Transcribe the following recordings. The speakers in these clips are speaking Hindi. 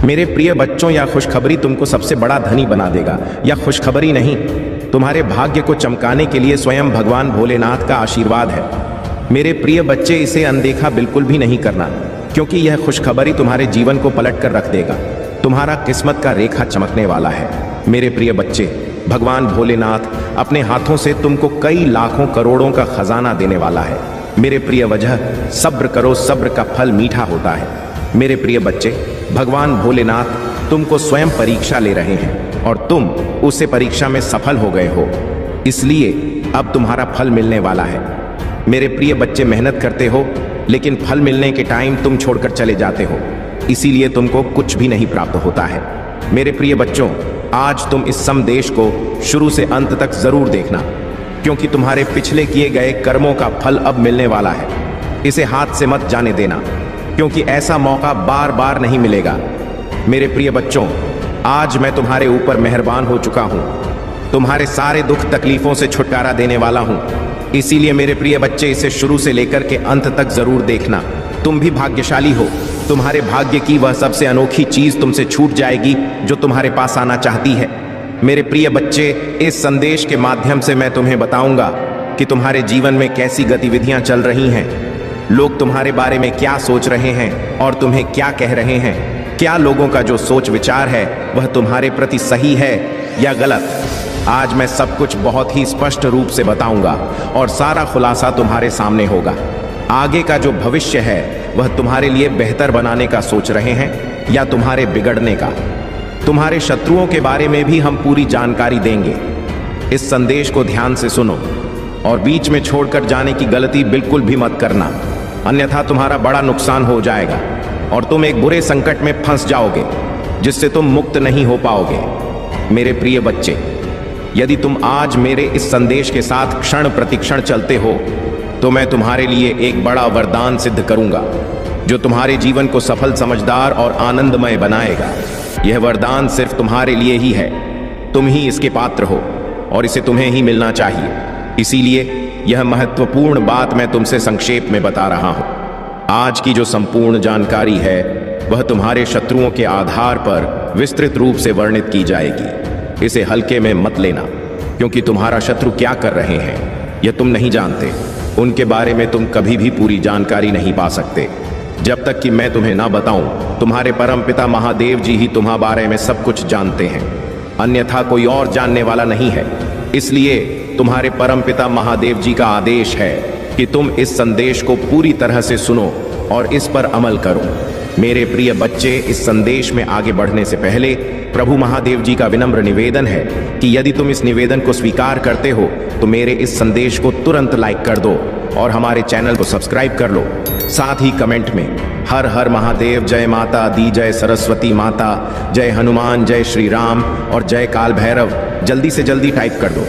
मेरे प्रिय बच्चों, यह खुशखबरी तुमको सबसे बड़ा धनी बना देगा। यह खुशखबरी नहीं, तुम्हारे भाग्य को चमकाने के लिए स्वयं भगवान भोलेनाथ का आशीर्वाद है। मेरे प्रिय बच्चे, इसे अनदेखा बिल्कुल भी नहीं करना, क्योंकि यह खुशखबरी तुम्हारे जीवन को पलट कर रख देगा। तुम्हारा किस्मत का रेखा चमकने वाला है। मेरे प्रिय बच्चे, भगवान भोलेनाथ अपने हाथों से तुमको कई लाखों करोड़ों का खजाना देने वाला है। मेरे प्रिय वजह, सब्र करो, सब्र का फल मीठा होता है। मेरे प्रिय बच्चे, भगवान भोलेनाथ तुमको स्वयं परीक्षा ले रहे हैं और तुम उसे परीक्षा में सफल हो गए हो, इसलिए अब तुम्हारा फल मिलने वाला है। मेरे प्रिय बच्चे, मेहनत करते हो लेकिन फल मिलने के टाइम तुम छोड़कर चले जाते हो, इसीलिए तुमको कुछ भी नहीं प्राप्त होता है। मेरे प्रिय बच्चों, आज तुम इस संदेश को शुरू से अंत तक जरूर देखना, क्योंकि तुम्हारे पिछले किए गए कर्मों का फल अब मिलने वाला है। इसे हाथ से मत जाने देना, क्योंकि ऐसा मौका बार बार नहीं मिलेगा। मेरे प्रिय बच्चों, आज मैं तुम्हारे ऊपर मेहरबान हो चुका हूं, तुम्हारे सारे दुख तकलीफों से छुटकारा देने वाला हूं। इसीलिए मेरे प्रिय बच्चे, इसे शुरू से लेकर के अंत तक जरूर देखना। तुम भी भाग्यशाली हो। तुम्हारे भाग्य की वह सबसे अनोखी चीज तुमसे छूट जाएगी जो तुम्हारे पास आना चाहती है। मेरे प्रिय बच्चे, इस संदेश के माध्यम से मैं तुम्हें बताऊंगा कि तुम्हारे जीवन में कैसी गतिविधियां चल रही हैं, लोग तुम्हारे बारे में क्या सोच रहे हैं और तुम्हें क्या कह रहे हैं, क्या लोगों का जो सोच विचार है वह तुम्हारे प्रति सही है या गलत। आज मैं सब कुछ बहुत ही स्पष्ट रूप से बताऊंगा और सारा खुलासा तुम्हारे सामने होगा। आगे का जो भविष्य है वह तुम्हारे लिए बेहतर बनाने का सोच रहे हैं या तुम्हारे बिगड़ने का। तुम्हारे शत्रुओं के बारे में भी हम पूरी जानकारी देंगे। इस संदेश को ध्यान से सुनो और बीच में छोड़कर जाने की गलती बिल्कुल भी मत करना, अन्यथा तुम्हारा बड़ा नुकसान हो जाएगा और तुम एक बुरे संकट में फंस जाओगे जिससे तुम मुक्त नहीं हो पाओगे। मेरे प्रिय बच्चे, यदि तुम आज मेरे इस संदेश के साथ क्षण प्रतिक्षण चलते हो तो मैं तुम्हारे लिए एक बड़ा वरदान सिद्ध करूंगा जो तुम्हारे जीवन को सफल, समझदार और आनंदमय बनाएगा। यह वरदान सिर्फ तुम्हारे लिए ही है, तुम ही इसके पात्र हो और इसे तुम्हें ही मिलना चाहिए। इसीलिए यह महत्वपूर्ण बात मैं तुमसे संक्षेप में बता रहा हूं। आज की जो संपूर्ण जानकारी है वह तुम्हारे शत्रुओं के आधार पर विस्तृत रूप से वर्णित की जाएगी। इसे हल्के में मत लेना, क्योंकि तुम्हारा शत्रु क्या कर रहे हैं यह तुम नहीं जानते। उनके बारे में तुम कभी भी पूरी जानकारी नहीं पा सकते जब तक कि मैं तुम्हें ना बताऊं। तुम्हारे परमपिता महादेव जी ही तुम्हारे बारे में सब कुछ जानते हैं, अन्यथा कोई और जानने वाला नहीं है। इसलिए तुम्हारे परमपिता महादेव जी का आदेश है कि तुम इस संदेश को पूरी तरह से सुनो और इस पर अमल करो। मेरे प्रिय बच्चे, इस संदेश में आगे बढ़ने से पहले प्रभु महादेव जी का विनम्र निवेदन है कि यदि तुम इस निवेदन को स्वीकार करते हो तो मेरे इस संदेश को तुरंत लाइक कर दो और हमारे चैनल को सब्सक्राइब कर लो। साथ ही कमेंट में हर हर महादेव, जय माता दी, जय सरस्वती माता, जय हनुमान, जय श्री राम और जय काल भैरव जल्दी से जल्दी टाइप कर दो।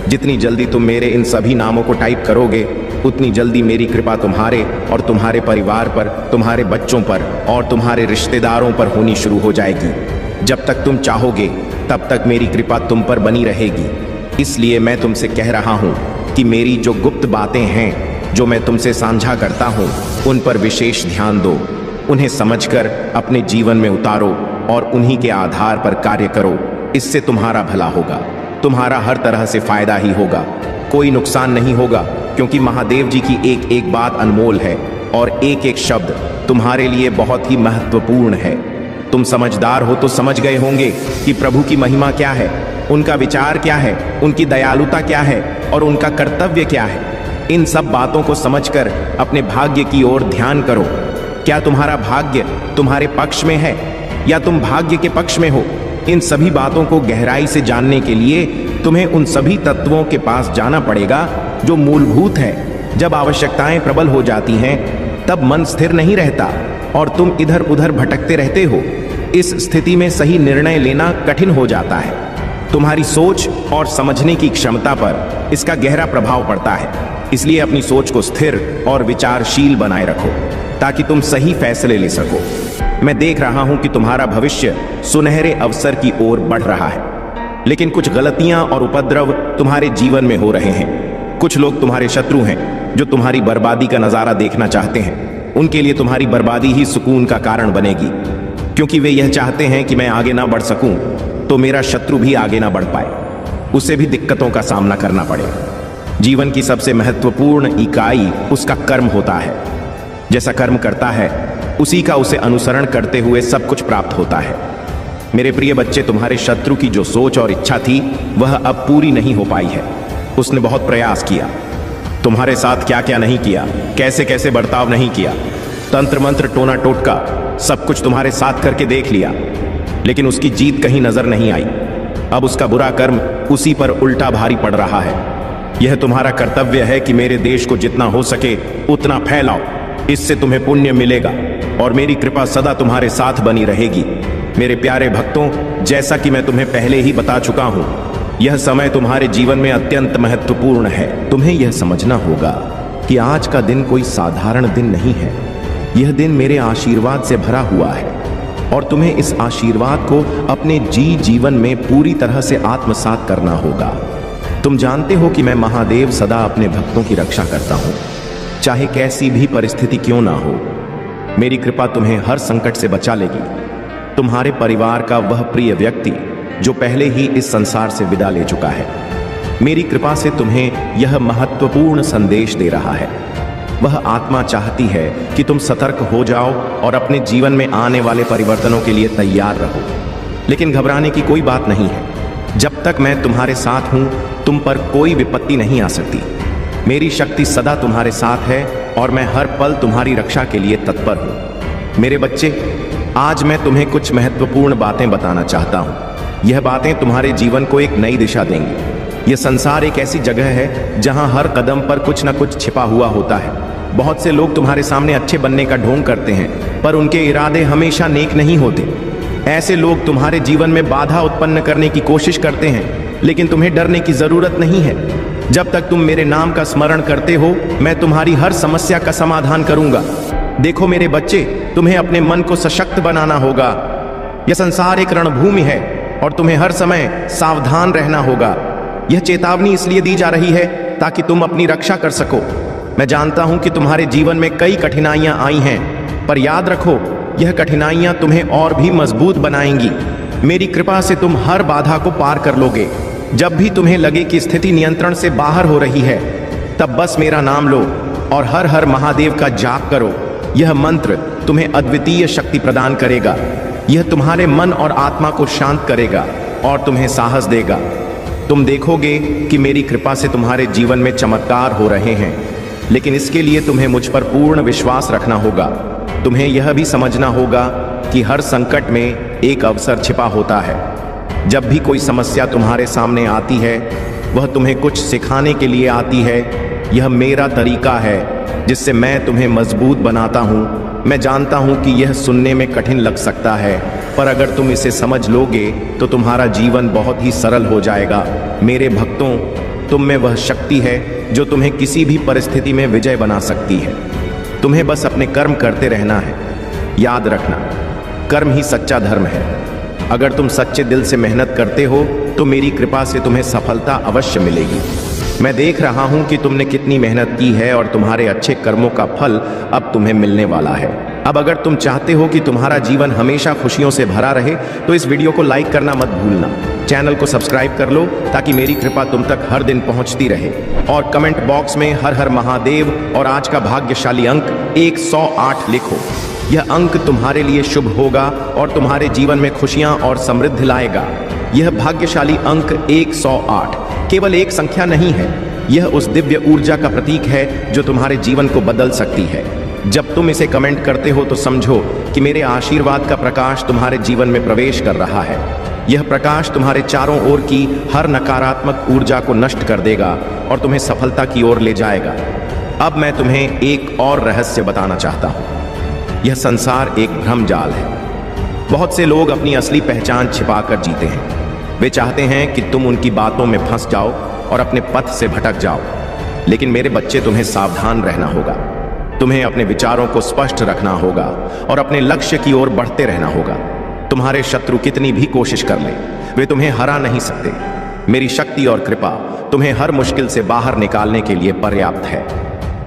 जितनी जल्दी तुम मेरे इन सभी नामों को टाइप करोगे उतनी जल्दी मेरी कृपा तुम्हारे और तुम्हारे परिवार पर, तुम्हारे बच्चों पर और तुम्हारे रिश्तेदारों पर होनी शुरू हो जाएगी। जब तक तुम चाहोगे तब तक मेरी कृपा तुम पर बनी रहेगी। इसलिए मैं तुमसे कह रहा हूं कि मेरी जो गुप्त बातें हैं जो मैं तुमसे साझा करता हूं उन पर विशेष ध्यान दो, उन्हें समझकर अपने जीवन में उतारो और उन्हीं के आधार पर कार्य करो। इससे तुम्हारा भला होगा, तुम्हारा हर तरह से फायदा ही होगा, कोई नुकसान नहीं होगा, क्योंकि महादेव जी की एक एक बात अनमोल है और एक एक शब्द तुम्हारे लिए बहुत ही महत्वपूर्ण है। तुम समझदार हो तो समझ गए होंगे कि प्रभु की महिमा क्या है, उनका विचार क्या है, उनकी दयालुता क्या है और उनका कर्तव्य क्या है। इन सब बातों को समझकर अपने भाग्य की ओर ध्यान करो। क्या तुम्हारा भाग्य तुम्हारे पक्ष में है या तुम भाग्य के पक्ष में हो? इन सभी बातों को गहराई से जानने के लिए तुम्हें उन सभी तत्वों के पास जाना पड़ेगा जो मूलभूत है। जब आवश्यकताएं प्रबल हो जाती हैं तब मन स्थिर नहीं रहता और तुम इधर उधर भटकते रहते हो। इस स्थिति में सही निर्णय लेना कठिन हो जाता है। तुम्हारी सोच और समझने की क्षमता पर इसका गहरा प्रभाव पड़ता है। इसलिए अपनी सोच को स्थिर और विचारशील बनाए रखो ताकि तुम सही फैसले ले सको। मैं देख रहा हूं कि तुम्हारा भविष्य सुनहरे अवसर की ओर बढ़ रहा है, लेकिन कुछ गलतियां और उपद्रव तुम्हारे जीवन में हो रहे हैं। कुछ लोग तुम्हारे शत्रु हैं जो तुम्हारी बर्बादी का नजारा देखना चाहते हैं। उनके लिए तुम्हारी बर्बादी ही सुकून का कारण बनेगी। क्योंकि वे यह चाहते हैं कि मैं आगे ना बढ़ सकूं, तो मेरा शत्रु भी आगे ना बढ़ पाए, उसे भी दिक्कतों का सामना करना पड़े। जीवन की सबसे महत्वपूर्ण इकाई उसका कर्म होता है। जैसा कर्म करता है उसी का उसे अनुसरण करते हुए सब कुछ प्राप्त होता है। मेरे प्रिय बच्चे, तुम्हारे शत्रु की जो सोच और इच्छा थी वह अब पूरी नहीं हो पाई है। उसने बहुत प्रयास किया, तुम्हारे साथ क्या क्या नहीं किया, कैसे कैसे बर्ताव नहीं किया, तंत्र मंत्र टोना टोटका सब कुछ तुम्हारे साथ करके देख लिया, लेकिन उसकी जीत कहीं नजर नहीं आई। अब उसका बुरा कर्म उसी पर उल्टा भारी पड़ रहा है। यह तुम्हारा कर्तव्य है कि मेरे देश को जितना हो सके उतना फैलाओ, इससे तुम्हें पुण्य मिलेगा और मेरी कृपा सदा तुम्हारे साथ बनी रहेगी। मेरे प्यारे भक्तों, जैसा कि मैं तुम्हें पहले ही बता चुका हूं, यह समय तुम्हारे जीवन में अत्यंत महत्वपूर्ण है। तुम्हें यह समझना होगा कि आज का दिन कोई साधारण दिन नहीं है। यह दिन मेरे आशीर्वाद से भरा हुआ है और तुम्हें इस आशीर्वाद को अपने जीवन में पूरी तरह से आत्मसात करना होगा। तुम जानते हो कि मैं महादेव सदा अपने भक्तों की रक्षा करता हूं, चाहे कैसी भी परिस्थिति क्यों ना हो। मेरी कृपा तुम्हें हर संकट से बचा लेगी। तुम्हारे परिवार का वह प्रिय व्यक्ति जो पहले ही इस संसार से विदा ले चुका है, मेरी कृपा से तुम्हें यह महत्वपूर्ण संदेश दे रहा है। वह आत्मा चाहती है कि तुम सतर्क हो जाओ और अपने जीवन में आने वाले परिवर्तनों के लिए तैयार रहो। लेकिन घबराने की कोई बात नहीं है। जब तक मैं तुम्हारे साथ हूं, तुम पर कोई विपत्ति नहीं आ सकती। मेरी शक्ति सदा तुम्हारे साथ है और मैं हर पल तुम्हारी रक्षा के लिए तत्पर हूं। मेरे बच्चे, आज मैं तुम्हें कुछ महत्वपूर्ण बातें बताना चाहता हूं। यह बातें तुम्हारे जीवन को एक नई दिशा देंगी। यह संसार एक ऐसी जगह है जहां हर कदम पर कुछ न कुछ छिपा हुआ होता है। बहुत से लोग तुम्हारे सामने अच्छे बनने का ढोंग करते हैं, पर उनके इरादे हमेशा नेक नहीं होते। ऐसे लोग तुम्हारे जीवन में बाधा उत्पन्न करने की कोशिश करते हैं, लेकिन तुम्हें डरने की जरूरत नहीं है। जब तक तुम मेरे नाम का स्मरण करते हो, मैं तुम्हारी हर समस्या का समाधान करूंगा। देखो मेरे बच्चे, तुम्हें अपने मन को सशक्त बनाना होगा। यह संसार एक रणभूमि है और तुम्हें हर समय सावधान रहना होगा। यह चेतावनी इसलिए दी जा रही है ताकि तुम अपनी रक्षा कर सको। मैं जानता हूं कि तुम्हारे जीवन में कई कठिनाइयां आई हैं, पर याद रखो, यह कठिनाइयां तुम्हें और भी मजबूत बनाएंगी। मेरी कृपा से तुम हर बाधा को पार कर लोगे। जब भी तुम्हें लगे कि स्थिति नियंत्रण से बाहर हो रही है, तब बस मेरा नाम लो और हर हर महादेव का जाप करो। यह मंत्र तुम्हें अद्वितीय शक्ति प्रदान करेगा। यह तुम्हारे मन और आत्मा को शांत करेगा और तुम्हें साहस देगा। तुम देखोगे कि मेरी कृपा से तुम्हारे जीवन में चमत्कार हो रहे हैं, लेकिन इसके लिए तुम्हें मुझ पर पूर्ण विश्वास रखना होगा। तुम्हें यह भी समझना होगा कि हर संकट में एक अवसर छिपा होता है। जब भी कोई समस्या तुम्हारे सामने आती है, वह तुम्हें कुछ सिखाने के लिए आती है। यह मेरा तरीका है जिससे मैं तुम्हें मजबूत बनाता हूँ। मैं जानता हूँ कि यह सुनने में कठिन लग सकता है, पर अगर तुम इसे समझ लोगे तो तुम्हारा जीवन बहुत ही सरल हो जाएगा। मेरे भक्तों, तुम में वह शक्ति है जो तुम्हें किसी भी परिस्थिति में विजय बना सकती है। तुम्हें बस अपने कर्म करते रहना है। याद रखना, कर्म ही सच्चा धर्म है। अगर तुम सच्चे दिल से मेहनत करते हो तो मेरी कृपा से तुम्हें सफलता अवश्य मिलेगी। मैं देख रहा हूं कि तुमने कितनी मेहनत की है और तुम्हारे अच्छे कर्मों का फल अब तुम्हें मिलने वाला है। अब अगर तुम चाहते हो कि तुम्हारा जीवन हमेशा खुशियों से भरा रहे, तो इस वीडियो को लाइक करना मत भूलना। चैनल को सब्सक्राइब कर लो ताकि मेरी कृपा तुम तक हर दिन पहुंचती रहे। और कमेंट बॉक्स में हर हर महादेव और आज का भाग्यशाली अंक 108 लिखो। यह अंक तुम्हारे लिए शुभ होगा और तुम्हारे जीवन में खुशियां और समृद्धि लाएगा। यह भाग्यशाली अंक 108 केवल एक संख्या नहीं है, यह उस दिव्य ऊर्जा का प्रतीक है जो तुम्हारे जीवन को बदल सकती है। जब तुम इसे कमेंट करते हो तो समझो कि मेरे आशीर्वाद का प्रकाश तुम्हारे जीवन में प्रवेश कर रहा है। यह प्रकाश तुम्हारे चारों ओर की हर नकारात्मक ऊर्जा को नष्ट कर देगा और तुम्हें सफलता की ओर ले जाएगा। अब मैं तुम्हें एक और रहस्य बताना चाहता हूं। यह संसार एक भ्रमजाल है। बहुत से लोग अपनी असली पहचान छिपाकर जीते हैं। वे चाहते हैं कि तुम उनकी बातों में फंस जाओ और अपने पथ से भटक जाओ। लेकिन मेरे बच्चे, तुम्हें सावधान रहना होगा। तुम्हें अपने विचारों को स्पष्ट रखना होगा और अपने लक्ष्य की ओर बढ़ते रहना होगा। तुम्हारे शत्रु कितनी भी कोशिश कर लें, वे तुम्हें हरा नहीं सकते। मेरी शक्ति और कृपा तुम्हें हर मुश्किल से बाहर निकालने के लिए पर्याप्त है।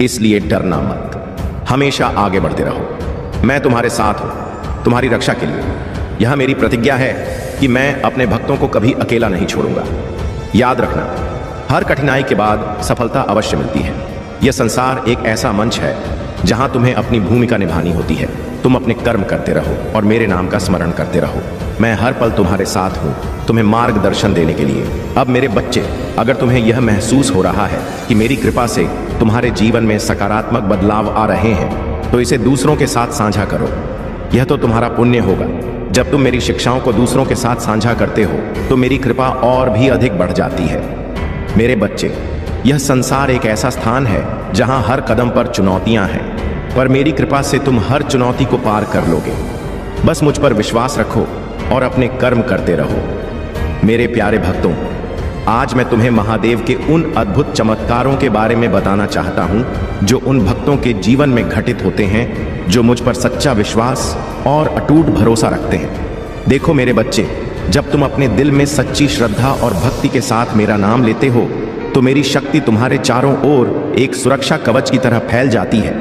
इसलिए डरना मत, हमेशा आगे बढ़ते रहो। मैं तुम्हारे साथ हूं। तुम्हारी रक्षा के लिए। यह मेरी प्रतिज्ञा है कि मैं अपने भक्तों को कभी अकेला नहीं छोड़ूंगा। याद रखना, हर कठिनाई के बाद सफलता अवश्य मिलती है। यह संसार एक ऐसा मंच है जहां तुम्हें अपनी भूमिका निभानी होती है। तुम अपने कर्म करते रहो और मेरे नाम का स्मरण करते रहो। मैं हर पल तुम्हारे साथ हूँ, तुम्हें मार्गदर्शन देने के लिए। अब मेरे बच्चे, अगर तुम्हें यह महसूस हो रहा है कि मेरी कृपा से तुम्हारे जीवन में सकारात्मक बदलाव आ रहे हैं, तो इसे दूसरों के साथ साझा करो। यह तो तुम्हारा पुण्य होगा। जब तुम मेरी शिक्षाओं को दूसरों के साथ साझा करते हो तो मेरी कृपा और भी अधिक बढ़ जाती है। मेरे बच्चे, यह संसार एक ऐसा स्थान है जहां हर कदम पर चुनौतियां हैं, पर मेरी कृपा से तुम हर चुनौती को पार कर लोगे। बस मुझ पर विश्वास रखो और अपने कर्म करते रहो। मेरे प्यारे भक्तों, आज मैं तुम्हें महादेव के उन अद्भुत चमत्कारों के बारे में बताना चाहता हूं जो उन भक्तों के जीवन में घटित होते हैं जो मुझ पर सच्चा विश्वास और अटूट भरोसा रखते हैं। देखो मेरे बच्चे, जब तुम अपने दिल में सच्ची श्रद्धा और भक्ति के साथ मेरा नाम लेते हो तो मेरी शक्ति तुम्हारे चारों ओर एक सुरक्षा कवच की तरह फैल जाती है।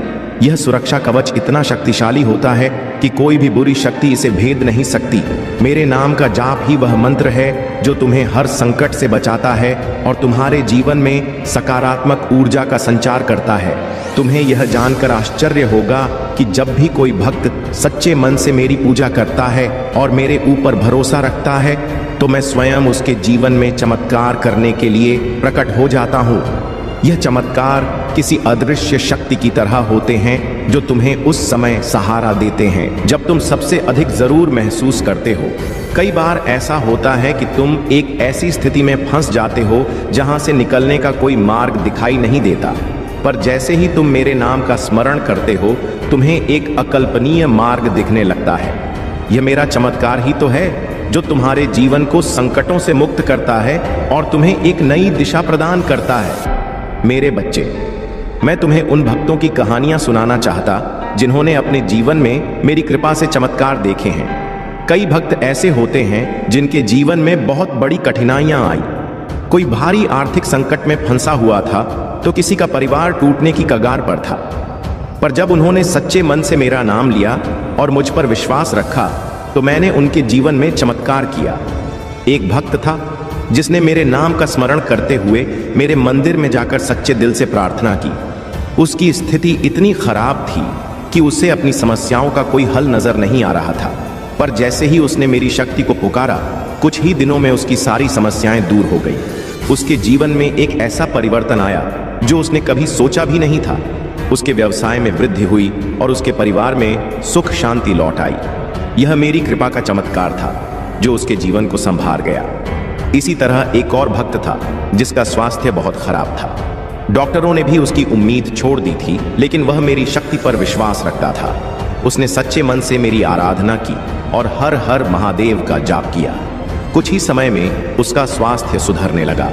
यह सुरक्षा कवच इतना शक्तिशाली होता है कि कोई भी बुरी शक्ति इसे भेद नहीं सकती। मेरे नाम का जाप ही वह मंत्र है जो तुम्हें हर संकट से बचाता है और तुम्हारे जीवन में सकारात्मक ऊर्जा का संचार करता है। तुम्हें यह जानकर आश्चर्य होगा कि जब भी कोई भक्त सच्चे मन से मेरी पूजा करता है और मेरे ऊपर भरोसा रखता है तो मैं स्वयं उसके जीवन में चमत्कार करने के लिए प्रकट हो जाता हूँ। यह चमत्कार किसी अदृश्य शक्ति की तरह होते हैं जो तुम्हें उस समय सहारा देते हैं जब तुम सबसे अधिक जरूर महसूस करते हो। कई बार ऐसा होता है कि तुम एक ऐसी स्थिति में फंस जाते हो जहां से निकलने का कोई मार्ग दिखाई नहीं देता, पर जैसे ही तुम मेरे नाम का स्मरण करते हो तुम्हें एक अकल्पनीय मार्ग दिखने लगता है। यह मेरा चमत्कार ही तो है जो तुम्हारे जीवन को संकटों से मुक्त करता है और तुम्हें एक नई दिशा प्रदान करता है। मेरे बच्चे, मैं तुम्हें उन भक्तों की कहानियां सुनाना चाहता जिन्होंने अपने जीवन में मेरी कृपा से चमत्कार देखे हैं। कई भक्त ऐसे होते हैं जिनके जीवन में बहुत बड़ी कठिनाइयां आई। कोई भारी आर्थिक संकट में फंसा हुआ था तो किसी का परिवार टूटने की कगार पर था, पर जब उन्होंने सच्चे मन से मेरा नाम लिया और मुझ पर विश्वास रखा तो मैंने उनके जीवन में चमत्कार किया। एक भक्त था जिसने मेरे नाम का स्मरण करते हुए मेरे मंदिर में जाकर सच्चे दिल से प्रार्थना की। उसकी स्थिति इतनी खराब थी कि उसे अपनी समस्याओं का कोई हल नजर नहीं आ रहा था, पर जैसे ही उसने मेरी शक्ति को पुकारा कुछ ही दिनों में उसकी सारी समस्याएं दूर हो गई। उसके जीवन में एक ऐसा परिवर्तन आया जो उसने कभी सोचा भी नहीं था। उसके व्यवसाय में वृद्धि हुई और उसके परिवार में सुख शांति लौट आई। यह मेरी कृपा का चमत्कार था जो उसके जीवन को संभाल गया। इसी तरह एक और भक्त था जिसका स्वास्थ्य बहुत खराब था। डॉक्टरों ने भी उसकी उम्मीद छोड़ दी थी, लेकिन वह मेरी शक्ति पर विश्वास रखता था। उसने सच्चे मन से मेरी आराधना की और हर हर महादेव का जाप किया। कुछ ही समय में उसका स्वास्थ्य सुधरने लगा।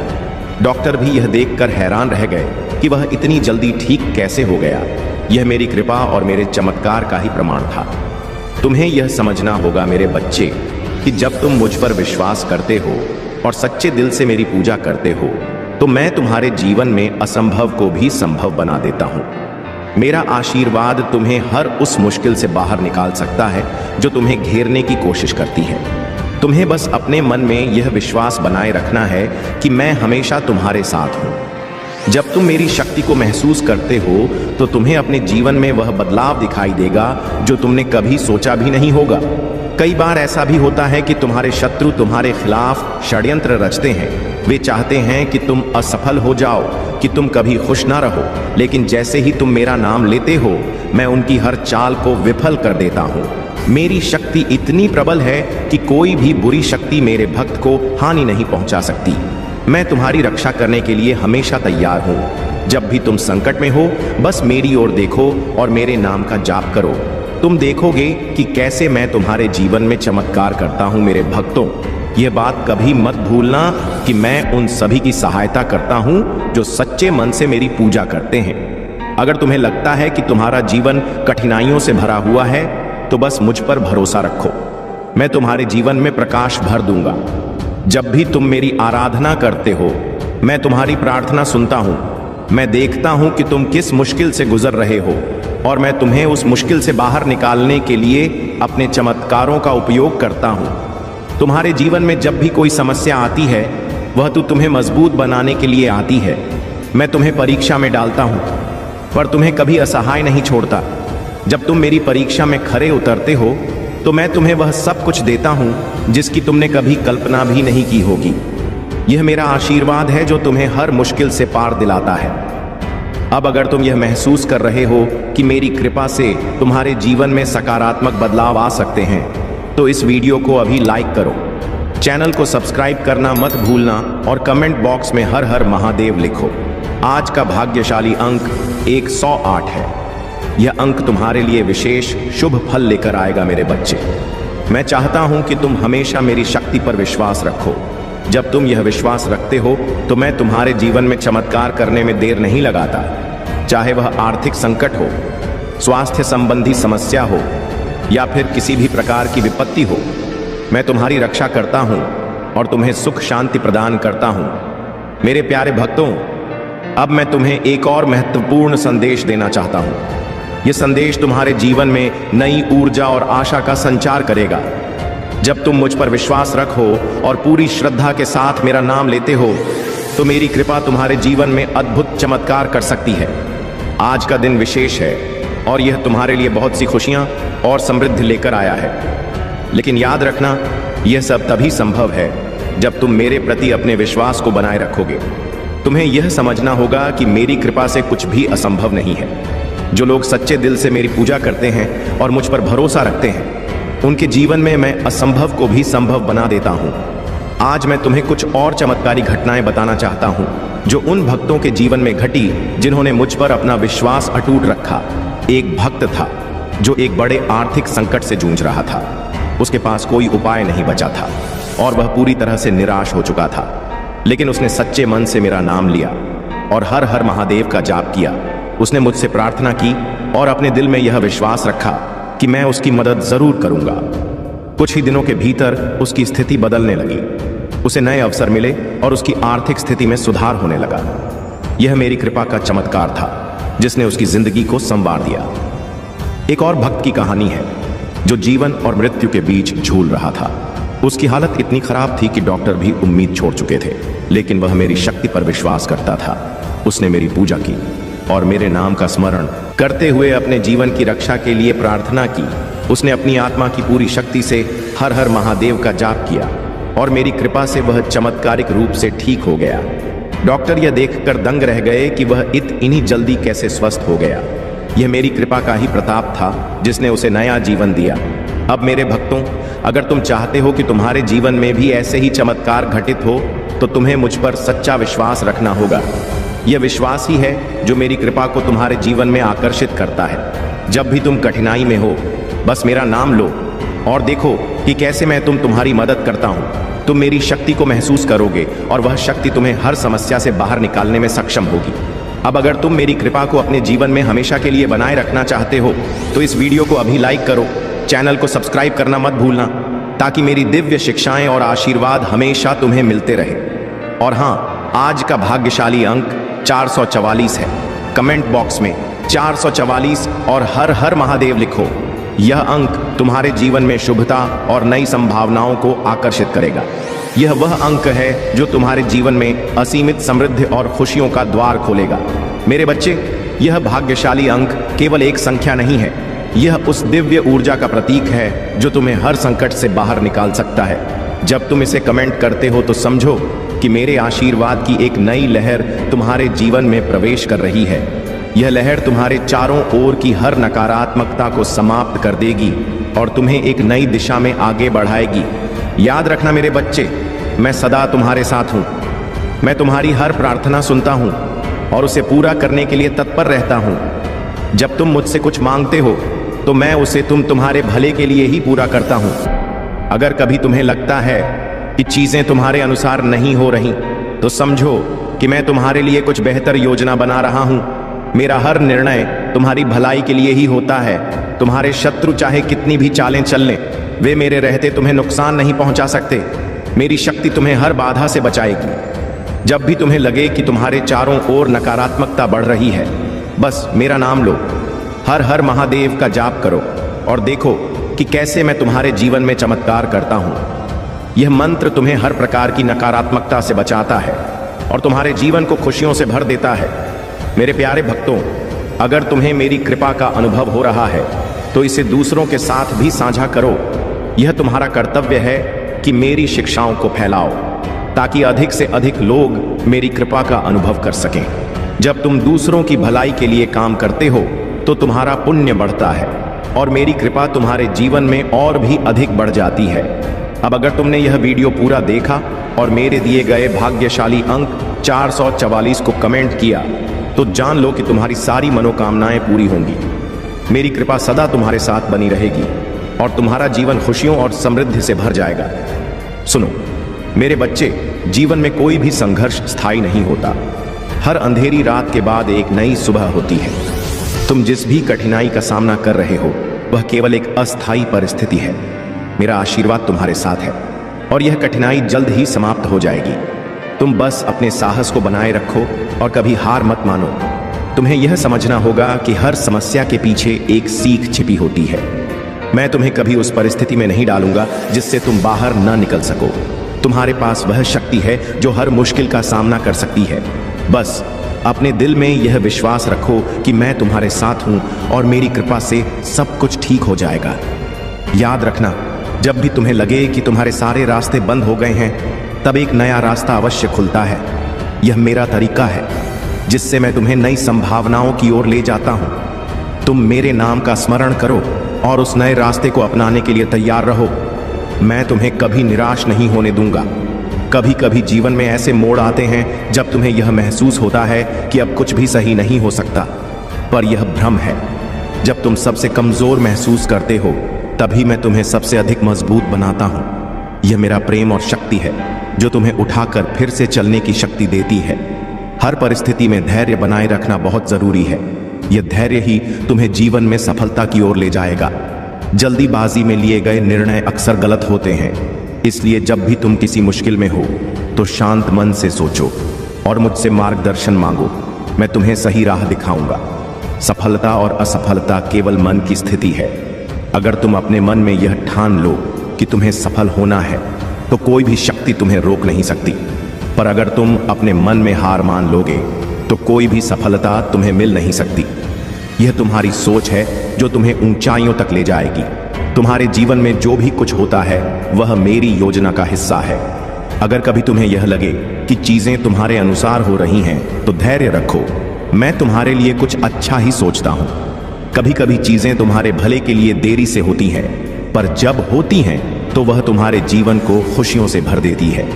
डॉक्टर भी यह देखकर हैरान रह गए कि वह इतनी जल्दी ठीक कैसे हो गया। यह मेरी कृपा और मेरे चमत्कार का ही प्रमाण था। तुम्हें यह समझना होगा मेरे बच्चे कि जब तुम मुझ पर विश्वास करते हो और सच्चे दिल से मेरी पूजा करते हो तो मैं तुम्हारे जीवन में असंभव को भी संभव बना देता हूँ। मेरा आशीर्वाद तुम्हें हर उस मुश्किल से बाहर निकाल सकता है जो तुम्हें घेरने की कोशिश करती है। तुम्हें बस अपने मन में यह विश्वास बनाए रखना है कि मैं हमेशा तुम्हारे साथ हूँ। जब तुम मेरी शक्ति को महसूस करते हो तो तुम्हें अपने जीवन में वह बदलाव दिखाई देगा जो तुमने कभी सोचा भी नहीं होगा। कई बार ऐसा भी होता है कि तुम्हारे शत्रु तुम्हारे खिलाफ षड्यंत्र रचते हैं। वे चाहते हैं कि तुम असफल हो जाओ, कि तुम कभी खुश ना रहो, लेकिन जैसे ही तुम मेरा नाम लेते हो मैं उनकी हर चाल को विफल कर देता हूँ। मेरी शक्ति इतनी प्रबल है कि कोई भी बुरी शक्ति मेरे भक्त को हानि नहीं पहुंचा सकती। मैं तुम्हारी रक्षा करने के लिए हमेशा तैयार हूँ। जब भी तुम संकट में हो बस मेरी ओर देखो और मेरे नाम का जाप करो। तुम देखोगे कि कैसे मैं तुम्हारे जीवन में चमत्कार करता हूं। मेरे भक्तों, यह बात कभी मत भूलना कि मैं उन सभी की सहायता करता हूं जो सच्चे मन से मेरी पूजा करते हैं। अगर तुम्हें लगता है कि तुम्हारा जीवन कठिनाइयों से भरा हुआ है तो बस मुझ पर भरोसा रखो। मैं तुम्हारे जीवन में प्रकाश भर दूंगा। जब भी तुम मेरी आराधना करते हो मैं तुम्हारी प्रार्थना सुनता हूं। मैं देखता हूं कि तुम किस मुश्किल से गुजर रहे हो और मैं तुम्हें उस मुश्किल से बाहर निकालने के लिए अपने चमत्कार चमत्कारों का उपयोग करता हूं। तुम्हारे जीवन में जब भी कोई समस्या आती है, वह तो तुम्हें मजबूत बनाने के लिए आती है। मैं तुम्हें परीक्षा में डालता हूं, पर तुम्हें कभी असहाय नहीं छोड़ता। जब तुम मेरी परीक्षा में खरे उतरते हो, तो मैं तुम्हें वह सब कुछ देता हूं जिसकी तुमने कभी कल्पना भी नहीं की होगी। यह मेरा आशीर्वाद है जो तुम्हें हर मुश्किल से पार दिलाता है। अब अगर तुम यह महसूस कर रहे हो कि मेरी कृपा से तुम्हारे जीवन में सकारात्मक बदलाव आ सकते हैं, तो इस वीडियो को अभी लाइक करो, चैनल को सब्सक्राइब करना मत भूलना और कमेंट बॉक्स में हर हर महादेव लिखो। आज का भाग्यशाली अंक 108 है। यह अंक तुम्हारे लिए विशेष शुभ फल लेकर आएगा मेरे बच्चे। मैं चाहता हूं कि तुम हमेशा मेरी शक्ति पर विश्वास रखो। जब तुम यह विश्वास रखते हो तो मैं तुम्हारे जीवन में चमत्कार करने में देर नहीं लगाता। चाहे वह आर्थिक संकट हो, स्वास्थ्य संबंधी समस्या हो या फिर किसी भी प्रकार की विपत्ति हो, मैं तुम्हारी रक्षा करता हूं और तुम्हें सुख शांति प्रदान करता हूं। मेरे प्यारे भक्तों, अब मैं तुम्हें एक और महत्वपूर्ण संदेश देना चाहता हूं। यह संदेश तुम्हारे जीवन में नई ऊर्जा और आशा का संचार करेगा। जब तुम मुझ पर विश्वास रखो और पूरी श्रद्धा के साथ मेरा नाम लेते हो, तो मेरी कृपा तुम्हारे जीवन में अद्भुत चमत्कार कर सकती है। आज का दिन विशेष है और यह तुम्हारे लिए बहुत सी खुशियां और समृद्धि लेकर आया है। लेकिन याद रखना, यह सब तभी संभव है जब तुम मेरे प्रति अपने विश्वास को बनाए रखोगे। तुम्हें यह समझना होगा कि मेरी कृपा से कुछ भी असंभव नहीं है। जो लोग सच्चे दिल से मेरी पूजा करते हैं और मुझ पर भरोसा रखते हैं, उनके जीवन में मैं असंभव को भी संभव बना देता हूं। आज मैं तुम्हें कुछ और चमत्कारी घटनाएं बताना चाहता हूं जो उन भक्तों के जीवन में घटी जिन्होंने मुझ पर अपना विश्वास अटूट रखा। एक भक्त था जो एक बड़े आर्थिक संकट से जूझ रहा था। उसके पास कोई उपाय नहीं बचा था और वह पूरी तरह से निराश हो चुका था। लेकिन उसने सच्चे मन से मेरा नाम लिया और हर हर महादेव का जाप किया। उसने मुझसे प्रार्थना की और अपने दिल में यह विश्वास रखा कि मैं उसकी मदद जरूर करूंगा। कुछ ही दिनों के भीतर उसकी स्थिति बदलने लगी। उसे नए अवसर मिले और उसकी आर्थिक स्थिति में सुधार होने लगा। यह मेरी कृपा का चमत्कार था जिसने उसकी जिंदगी को संवार दिया। एक और भक्त की कहानी है जो जीवन और मृत्यु के बीच झूल रहा था। उसकी हालत इतनी खराब थी कि डॉक्टर भी उम्मीद छोड़ चुके थे, लेकिन वह मेरी शक्ति पर विश्वास करता था। उसने मेरी पूजा की और मेरे नाम का स्मरण करते हुए अपने जीवन की रक्षा के लिए प्रार्थना की। उसने अपनी आत्मा की पूरी शक्ति से हर हर महादेव का जाप किया और मेरी कृपा से वह चमत्कारिक रूप से ठीक हो गया। डॉक्टर यह देखकर दंग रह गए कि वह इतनी जल्दी कैसे स्वस्थ हो गया। यह मेरी कृपा का ही प्रताप था जिसने उसे नया जीवन दिया। अब मेरे भक्तों, अगर तुम चाहते हो कि तुम्हारे जीवन में भी ऐसे ही चमत्कार घटित हो, तो तुम्हें मुझ पर सच्चा विश्वास रखना होगा। यह विश्वास ही है जो मेरी कृपा को तुम्हारे जीवन में आकर्षित करता है। जब भी तुम कठिनाई में हो, बस मेरा नाम लो और देखो कि कैसे मैं तुम्हारी मदद करता हूं। तुम मेरी शक्ति को महसूस करोगे और वह शक्ति तुम्हें हर समस्या से बाहर निकालने में सक्षम होगी। अब अगर तुम मेरी कृपा को अपने जीवन में हमेशा के लिए बनाए रखना चाहते हो, तो इस वीडियो को अभी लाइक करो, चैनल को सब्सक्राइब करना मत भूलना, ताकि मेरी दिव्य शिक्षाएं और आशीर्वाद हमेशा तुम्हें मिलते रहे। और हाँ, आज का भाग्यशाली अंक 444 है। कमेंट बॉक्स में 444 और हर हर महादेव लिखो। यह अंक तुम्हारे जीवन में शुभता और नई संभावनाओं को आकर्षित करेगा। यह वह अंक है जो तुम्हारे जीवन में असीमित समृद्धि और खुशियों का द्वार खोलेगा। मेरे बच्चे, यह भाग्यशाली अंक केवल एक संख्या नहीं है, यह उस दिव्य ऊर्जा का प्रतीक है जो तुम्हें हर संकट से बाहर निकाल सकता है। जब तुम इसे कमेंट करते हो तो समझो कि मेरे आशीर्वाद की एक नई लहर तुम्हारे जीवन में प्रवेश कर रही है। यह लहर तुम्हारे चारों ओर की हर नकारात्मकता को समाप्त कर देगी और तुम्हें एक नई दिशा में आगे बढ़ाएगी। याद रखना मेरे बच्चे, मैं सदा तुम्हारे साथ हूँ। मैं तुम्हारी हर प्रार्थना सुनता हूँ और उसे पूरा करने के लिए तत्पर रहता हूँ। जब तुम मुझसे कुछ मांगते हो तो मैं उसे तुम्हारे भले के लिए ही पूरा करता हूँ। अगर कभी तुम्हें लगता है कि चीजें तुम्हारे अनुसार नहीं हो रही, तो समझो कि मैं तुम्हारे लिए कुछ बेहतर योजना बना रहा हूँ। मेरा हर निर्णय तुम्हारी भलाई के लिए ही होता है। तुम्हारे शत्रु चाहे कितनी भी चालें चल लें, वे मेरे रहते तुम्हें नुकसान नहीं पहुंचा सकते। मेरी शक्ति तुम्हें हर बाधा से बचाएगी। जब भी तुम्हें लगे कि तुम्हारे चारों ओर नकारात्मकता बढ़ रही है, बस मेरा नाम लो, हर हर महादेव का जाप करो और देखो कि कि कैसे मैं तुम्हारे जीवन में चमत्कार करता हूं। यह मंत्र तुम्हें हर प्रकार की नकारात्मकता से बचाता है और तुम्हारे जीवन को खुशियों से भर देता है। मेरे प्यारे भक्तों, अगर तुम्हें मेरी कृपा का अनुभव हो रहा है तो इसे दूसरों के साथ भी साझा करो। यह तुम्हारा कर्तव्य है कि मेरी शिक्षाओं को फैलाओ ताकि अधिक से अधिक लोग मेरी कृपा का अनुभव कर सकें। जब तुम दूसरों की भलाई के लिए काम करते हो तो तुम्हारा पुण्य बढ़ता है और मेरी कृपा तुम्हारे जीवन में और भी अधिक बढ़ जाती है। अब अगर तुमने यह वीडियो पूरा देखा और मेरे दिए गए भाग्यशाली अंक 444 को कमेंट किया तो जान लो कि तुम्हारी सारी मनोकामनाएं पूरी होंगी। मेरी कृपा सदा तुम्हारे साथ बनी रहेगी और तुम्हारा जीवन खुशियों और समृद्धि से भर जाएगा। सुनो मेरे बच्चे, जीवन में कोई भी संघर्ष स्थायी नहीं होता। हर अंधेरी रात के बाद एक नई सुबह होती है। तुम जिस भी कठिनाई का सामना कर रहे हो वह केवल एक अस्थायी परिस्थिति है। मेरा आशीर्वाद तुम्हारे साथ है और यह कठिनाई जल्द ही समाप्त हो जाएगी। तुम बस अपने साहस को बनाए रखो और कभी हार मत मानो। तुम्हें यह समझना होगा कि हर समस्या के पीछे एक सीख छिपी होती है। मैं तुम्हें कभी उस परिस्थिति में नहीं डालूंगा जिससे तुम बाहर न निकल सको। तुम्हारे पास वह शक्ति है जो हर मुश्किल का सामना कर सकती है। बस अपने दिल में यह विश्वास रखो कि मैं तुम्हारे साथ हूं और मेरी कृपा से सब कुछ ठीक हो जाएगा। याद रखना, जब भी तुम्हें लगे कि तुम्हारे सारे रास्ते बंद हो गए हैं तब एक नया रास्ता अवश्य खुलता है। यह मेरा तरीका है जिससे मैं तुम्हें नई संभावनाओं की ओर ले जाता हूं। तुम मेरे नाम का स्मरण करो और उस नए रास्ते को अपनाने के लिए तैयार रहो। मैं तुम्हें कभी निराश नहीं होने दूंगा। कभी कभी जीवन में ऐसे मोड़ आते हैं जब तुम्हें यह महसूस होता है कि अब कुछ भी सही नहीं हो सकता, पर यह भ्रम है। जब तुम सबसे कमजोर महसूस करते हो तभी मैं तुम्हें सबसे अधिक मजबूत बनाता हूं। यह मेरा प्रेम और शक्ति है जो तुम्हें उठाकर फिर से चलने की शक्ति देती है। हर परिस्थिति में धैर्य बनाए रखना बहुत जरूरी है। यह धैर्य ही तुम्हें जीवन में सफलता की ओर ले जाएगा। जल्दीबाजी में लिए गए निर्णय अक्सर गलत होते हैं, इसलिए जब भी तुम किसी मुश्किल में हो तो शांत मन से सोचो और मुझसे मार्गदर्शन मांगो। मैं तुम्हें सही राह दिखाऊंगा। सफलता और असफलता केवल मन की स्थिति है। अगर तुम अपने मन में यह ठान लो कि तुम्हें सफल होना है तो कोई भी शक्ति तुम्हें रोक नहीं सकती। पर अगर तुम अपने मन में हार मान लोगे तो कोई भी सफलता तुम्हें मिल नहीं सकती। यह तुम्हारी सोच है जो तुम्हें ऊंचाइयों तक ले जाएगी। तुम्हारे जीवन में जो भी कुछ होता है वह मेरी योजना का हिस्सा है। अगर कभी तुम्हें यह लगे कि चीजें तुम्हारे अनुसार हो रही हैं तो धैर्य रखो। मैं तुम्हारे लिए कुछ अच्छा ही सोचता हूं। कभी कभी चीजें तुम्हारे भले के लिए देरी से होती हैं, पर जब होती हैं तो वह तुम्हारे जीवन को खुशियों से भर देती है।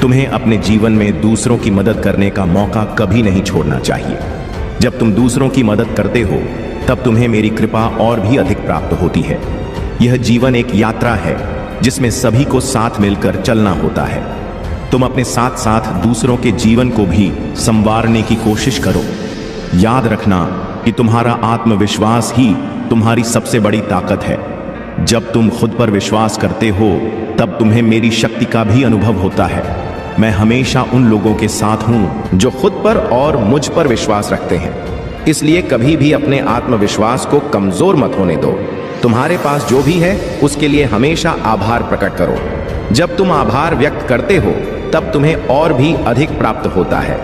तुम्हें अपने जीवन में दूसरों की मदद करने का मौका कभी नहीं छोड़ना चाहिए। जब तुम दूसरों की मदद करते हो तब तुम्हें मेरी कृपा और भी अधिक प्राप्त होती है। यह जीवन एक यात्रा है जिसमें सभी को साथ मिलकर चलना होता है। तुम अपने साथ साथ दूसरों के जीवन को भी संवारने की कोशिश करो। याद रखना कि तुम्हारा आत्मविश्वास ही तुम्हारी सबसे बड़ी ताकत है। जब तुम खुद पर विश्वास करते हो तब तुम्हें मेरी शक्ति का भी अनुभव होता है। मैं हमेशा उन लोगों के साथ हूं जो खुद पर और मुझ पर विश्वास रखते हैं। इसलिए कभी भी अपने आत्मविश्वास को कमजोर मत होने दो। तुम्हारे पास जो भी है उसके लिए हमेशा आभार प्रकट करो। जब तुम आभार व्यक्त करते हो तब तुम्हें और भी अधिक प्राप्त होता है।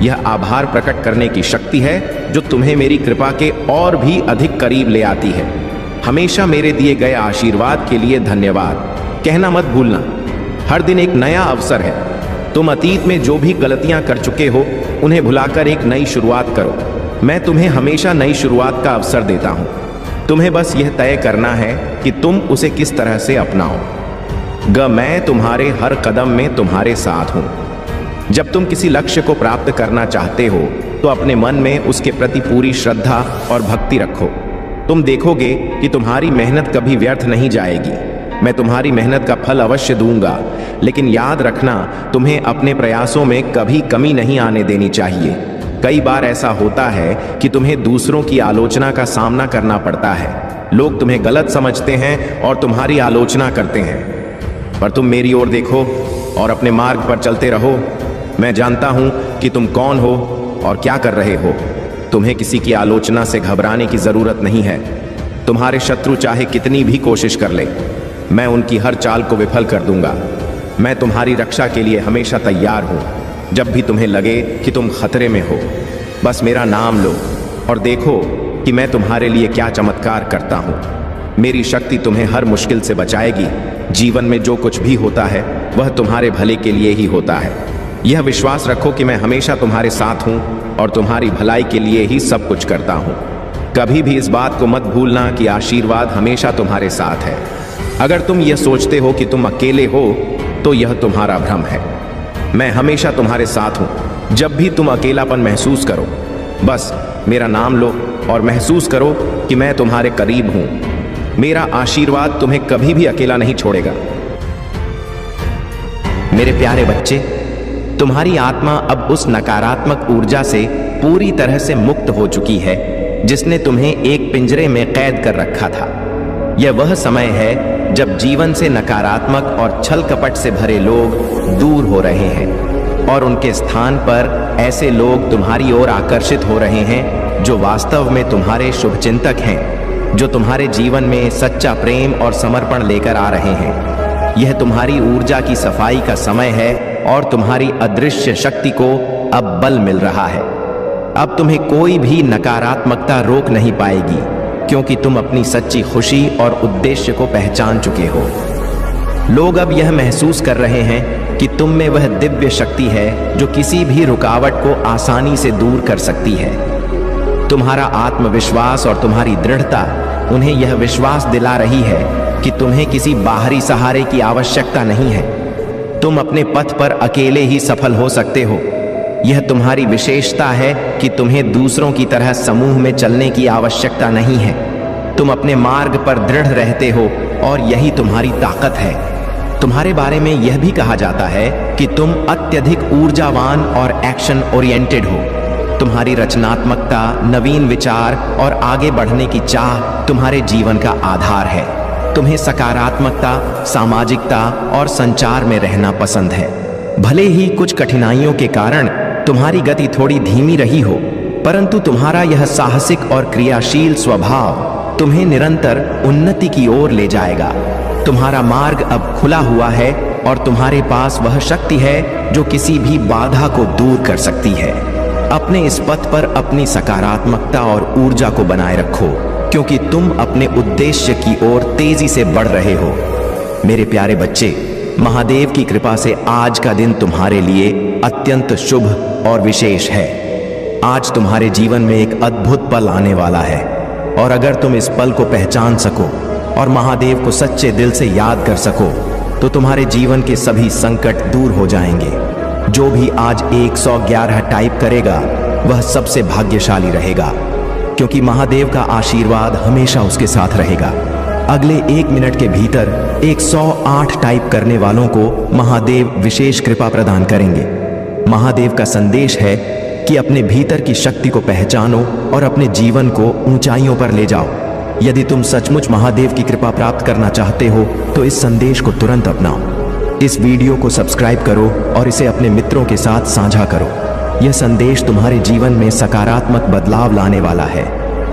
यह आभार प्रकट करने की शक्ति है जो तुम्हें मेरी कृपा के और भी अधिक करीब ले आती है। हमेशा मेरे दिए गए आशीर्वाद के लिए धन्यवाद कहना मत भूलना। हर दिन एक नया अवसर है। तुम अतीत में जो भी गलतियां कर चुके हो उन्हें भुलाकर एक नई शुरुआत करो। मैं तुम्हें हमेशा नई शुरुआत का अवसर देता हूं। तुम्हें बस यह तय करना है कि तुम उसे किस तरह से अपनाओ। मैं तुम्हारे हर कदम में तुम्हारे साथ हूं। जब तुम किसी लक्ष्य को प्राप्त करना चाहते हो तो अपने मन में उसके प्रति पूरी श्रद्धा और भक्ति रखो। तुम देखोगे कि तुम्हारी मेहनत कभी व्यर्थ नहीं जाएगी। मैं तुम्हारी मेहनत का फल अवश्य दूंगा, लेकिन याद रखना तुम्हें अपने प्रयासों में कभी कमी नहीं आने देनी चाहिए। कई बार ऐसा होता है कि तुम्हें दूसरों की आलोचना का सामना करना पड़ता है। लोग तुम्हें गलत समझते हैं और तुम्हारी आलोचना करते हैं, पर तुम मेरी ओर देखो और अपने मार्ग पर चलते रहो। मैं जानता हूं कि तुम कौन हो और क्या कर रहे हो। तुम्हें किसी की आलोचना से घबराने की जरूरत नहीं है। तुम्हारे शत्रु चाहे कितनी भी कोशिश कर ले, मैं उनकी हर चाल को विफल कर दूंगा। मैं तुम्हारी रक्षा के लिए हमेशा तैयार हूं। जब भी तुम्हें लगे कि तुम खतरे में हो, बस मेरा नाम लो और देखो कि मैं तुम्हारे लिए क्या चमत्कार करता हूं। मेरी शक्ति तुम्हें हर मुश्किल से बचाएगी। जीवन में जो कुछ भी होता है वह तुम्हारे भले के लिए ही होता है। यह विश्वास रखो कि मैं हमेशा तुम्हारे साथ हूं और तुम्हारी भलाई के लिए ही सब कुछ करता हूं। कभी भी इस बात को मत भूलना कि आशीर्वाद हमेशा तुम्हारे साथ है। अगर तुम यह सोचते हो कि तुम अकेले हो तो यह तुम्हारा भ्रम है। मैं हमेशा तुम्हारे साथ हूं। जब भी तुम अकेलापन महसूस करो, बस मेरा नाम लो और महसूस करो कि मैं तुम्हारे करीब हूं। मेरा आशीर्वाद तुम्हें कभी भी अकेला नहीं छोड़ेगा। मेरे प्यारे बच्चे, तुम्हारी आत्मा अब उस नकारात्मक ऊर्जा से पूरी तरह से मुक्त हो चुकी है जिसने तुम्हें एक पिंजरे में कैद कर रखा था। यह वह समय है जब जीवन से नकारात्मक और छल कपट से भरे लोग दूर हो रहे हैं और उनके स्थान पर ऐसे लोग तुम्हारी ओर आकर्षित हो रहे हैं जो वास्तव में तुम्हारे शुभचिंतक हैं, जो तुम्हारे जीवन में सच्चा प्रेम और समर्पण लेकर आ रहे हैं। यह तुम्हारी ऊर्जा की सफाई का समय है और तुम्हारी अदृश्य शक्ति को अब बल मिल रहा है। अब तुम्हें कोई भी नकारात्मकता रोक नहीं पाएगी, क्योंकि तुम अपनी सच्ची खुशी और उद्देश्य को पहचान चुके हो। लोग अब यह महसूस कर रहे हैं कि तुम में वह दिव्य शक्ति है जो किसी भी रुकावट को आसानी से दूर कर सकती है। तुम्हारा आत्मविश्वास और तुम्हारी दृढ़ता उन्हें यह विश्वास दिला रही है कि तुम्हें किसी बाहरी सहारे की आवश्यकता नहीं है। तुम अपने पथ पर अकेले ही सफल हो सकते हो। यह तुम्हारी विशेषता है कि तुम्हें दूसरों की तरह समूह में चलने की आवश्यकता नहीं है। तुम अपने मार्ग पर दृढ़ रहते हो और यही तुम्हारी ताकत है। तुम्हारे बारे में यह भी कहा जाता है कि तुम अत्यधिक ऊर्जावान और एक्शन ओरिएंटेड हो। तुम्हारी रचनात्मकता, नवीन विचार और आगे बढ़ने की चाह तुम्हारे जीवन का आधार है। तुम्हें सकारात्मकता, सामाजिकता और संचार में रहना पसंद है। भले ही कुछ कठिनाइयों के कारण तुम्हारी गति थोड़ी धीमी रही हो, परंतु तुम्हारा यह साहसिक और क्रियाशील स्वभाव तुम्हें निरंतर उन्नति की ओर ले जाएगा। तुम्हारा मार्ग अब खुला हुआ है और तुम्हारे पास वह शक्ति है जो किसी भी बाधा को दूर कर सकती है। अपने इस पथ पर अपनी सकारात्मकता और ऊर्जा को बनाए रखो, क्योंकि तुम अपने उद्देश्य की ओर तेजी से बढ़ रहे हो। मेरे प्यारे बच्चे, महादेव की कृपा से आज का दिन तुम्हारे लिए अत्यंत शुभ और विशेष है। आज तुम्हारे जीवन में एक अद्भुत पल आने वाला है और अगर तुम इस पल को पहचान सको और महादेव को सच्चे दिल से याद कर सको तो तुम्हारे जीवन के सभी संकट दूर हो जाएंगे। जो भी आज 111 टाइप करेगा वह सबसे भाग्यशाली रहेगा, क्योंकि महादेव का आशीर्वाद हमेशा उसके साथ रहेगा। अगले 1 मिनट के भीतर 108 टाइप करने वालों को महादेव विशेष कृपा प्रदान करेंगे। महादेव का संदेश है कि अपने भीतर की शक्ति को पहचानो और अपने जीवन को ऊंचाइयों पर ले जाओ। यदि तुम सचमुच महादेव की कृपा प्राप्त करना चाहते हो तो इस संदेश को तुरंत अपनाओ। इस वीडियो को सब्सक्राइब करो और इसे अपने मित्रों के साथ साझा करो। यह संदेश तुम्हारे जीवन में सकारात्मक बदलाव लाने वाला है।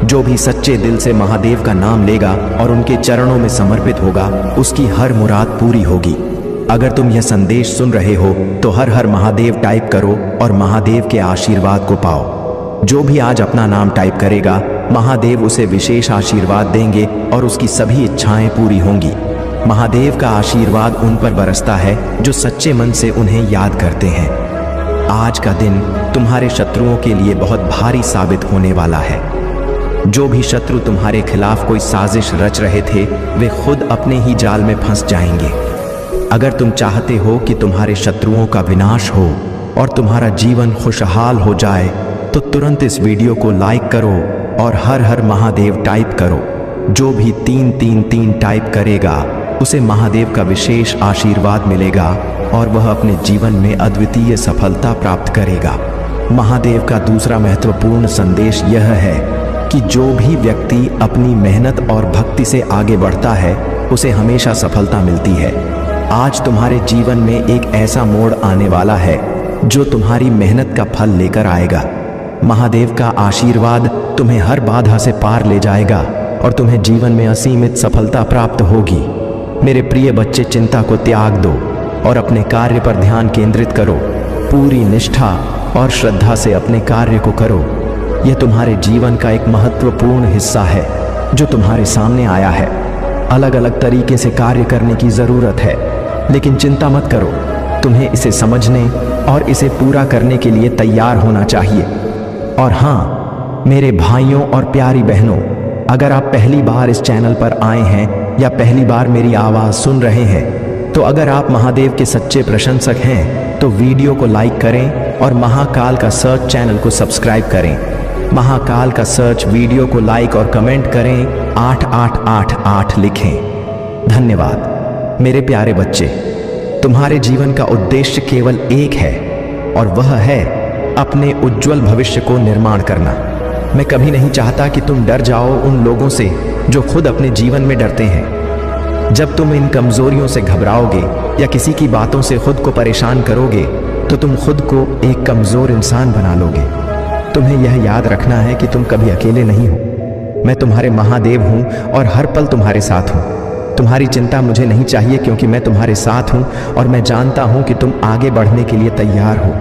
जो भी सच्चे दिल से महादेव का नाम लेगा और उनके चरणों में समर्पित होगा, उसकी हर मुराद पूरी होगी। अगर तुम यह संदेश सुन रहे हो तो हर हर महादेव टाइप करो और महादेव के आशीर्वाद को पाओ। जो भी आज अपना नाम टाइप करेगा, महादेव उसे विशेष आशीर्वाद देंगे और उसकी सभी इच्छाएं पूरी होंगी। महादेव का आशीर्वाद उन पर बरसता है जो सच्चे मन से उन्हें याद करते हैं। आज का दिन तुम्हारे शत्रुओं के लिए बहुत भारी साबित होने वाला है। जो भी शत्रु तुम्हारे खिलाफ कोई साजिश रच रहे थे, वे खुद अपने ही जाल में फंस जाएंगे। अगर तुम चाहते हो कि तुम्हारे शत्रुओं का विनाश हो और तुम्हारा जीवन खुशहाल हो जाए तो तुरंत इस वीडियो को लाइक करो और हर हर महादेव टाइप करो। जो भी 333 टाइप करेगा उसे महादेव का विशेष आशीर्वाद मिलेगा और वह अपने जीवन में अद्वितीय सफलता प्राप्त करेगा। महादेव का दूसरा महत्वपूर्ण संदेश यह है कि जो भी व्यक्ति अपनी मेहनत और भक्ति से आगे बढ़ता है उसे हमेशा सफलता मिलती है। आज तुम्हारे जीवन में एक ऐसा मोड़ आने वाला है जो तुम्हारी मेहनत का फल लेकर आएगा। महादेव का आशीर्वाद तुम्हें हर बाधा से पार ले जाएगा और तुम्हें जीवन में असीमित सफलता प्राप्त होगी। मेरे प्रिय बच्चे, चिंता को त्याग दो और अपने कार्य पर ध्यान केंद्रित करो। पूरी निष्ठा और श्रद्धा से अपने कार्य को करो। यह तुम्हारे जीवन का एक महत्वपूर्ण हिस्सा है जो तुम्हारे सामने आया है। अलग अलग तरीके से कार्य करने की ज़रूरत है, लेकिन चिंता मत करो। तुम्हें इसे समझने और इसे पूरा करने के लिए तैयार होना चाहिए। और हाँ, मेरे भाइयों और प्यारी बहनों, अगर आप पहली बार इस चैनल पर आए हैं या पहली बार मेरी आवाज़ सुन रहे हैं, तो अगर आप महादेव के सच्चे प्रशंसक हैं तो वीडियो को लाइक करें और महाकाल का सर्च चैनल को सब्सक्राइब करें। महाकाल का सर्च वीडियो को लाइक और कमेंट करें, 8888 लिखें। धन्यवाद मेरे प्यारे बच्चे। तुम्हारे जीवन का उद्देश्य केवल एक है और वह है अपने उज्जवल भविष्य को निर्माण करना। मैं कभी नहीं चाहता कि तुम डर जाओ उन लोगों से जो खुद अपने जीवन में डरते हैं। जब तुम इन कमजोरियों से घबराओगे या किसी की बातों से खुद को परेशान करोगे तो तुम खुद को एक कमजोर इंसान बना लोगे। तुम्हें यह याद रखना है कि तुम कभी अकेले नहीं हो। मैं तुम्हारे महादेव हूँ और हर पल तुम्हारे साथ हूँ। तुम्हारी चिंता मुझे नहीं चाहिए क्योंकि मैं तुम्हारे साथ हूँ और मैं जानता हूँ कि तुम आगे बढ़ने के लिए तैयार हो।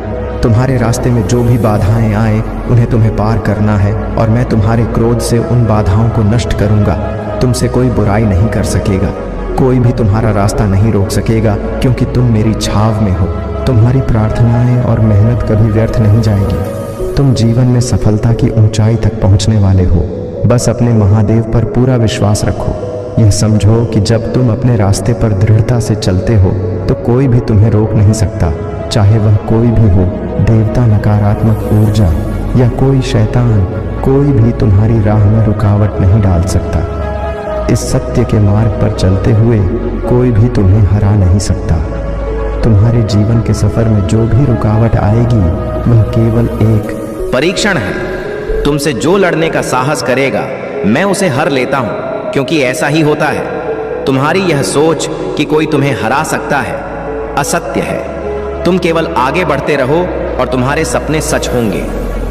तुम्हारे रास्ते में जो भी बाधाएं आए उन्हें तुम्हें पार करना है और मैं तुम्हारे क्रोध से उन बाधाओं को नष्ट करूँगा। तुमसे कोई बुराई नहीं कर सकेगा, कोई भी तुम्हारा रास्ता नहीं रोक सकेगा क्योंकि तुम मेरी छाव में हो। तुम्हारी प्रार्थनाएं और मेहनत कभी व्यर्थ नहीं जाएगी। तुम जीवन में सफलता की ऊंचाई तक पहुंचने वाले हो। बस अपने महादेव पर पूरा विश्वास रखो। यह समझो कि जब तुम अपने रास्ते पर दृढ़ता से चलते हो तो कोई भी तुम्हें रोक नहीं सकता, चाहे वह कोई भी हो, देवता, नकारात्मक ऊर्जा या कोई शैतान। कोई भी तुम्हारी राह में रुकावट नहीं डाल सकता। इस सत्य के मार्ग पर चलते हुए कोई भी तुम्हें हरा नहीं सकता। तुम्हारे जीवन के सफर में जो भी रुकावट आएगी वह केवल एक परीक्षण है। तुमसे जो लड़ने का साहस करेगा मैं उसे हर लेता हूं, क्योंकि ऐसा ही होता है। तुम्हारी यह सोच कि कोई तुम्हें हरा सकता है असत्य है। तुम केवल आगे बढ़ते रहो और तुम्हारे सपने सच होंगे।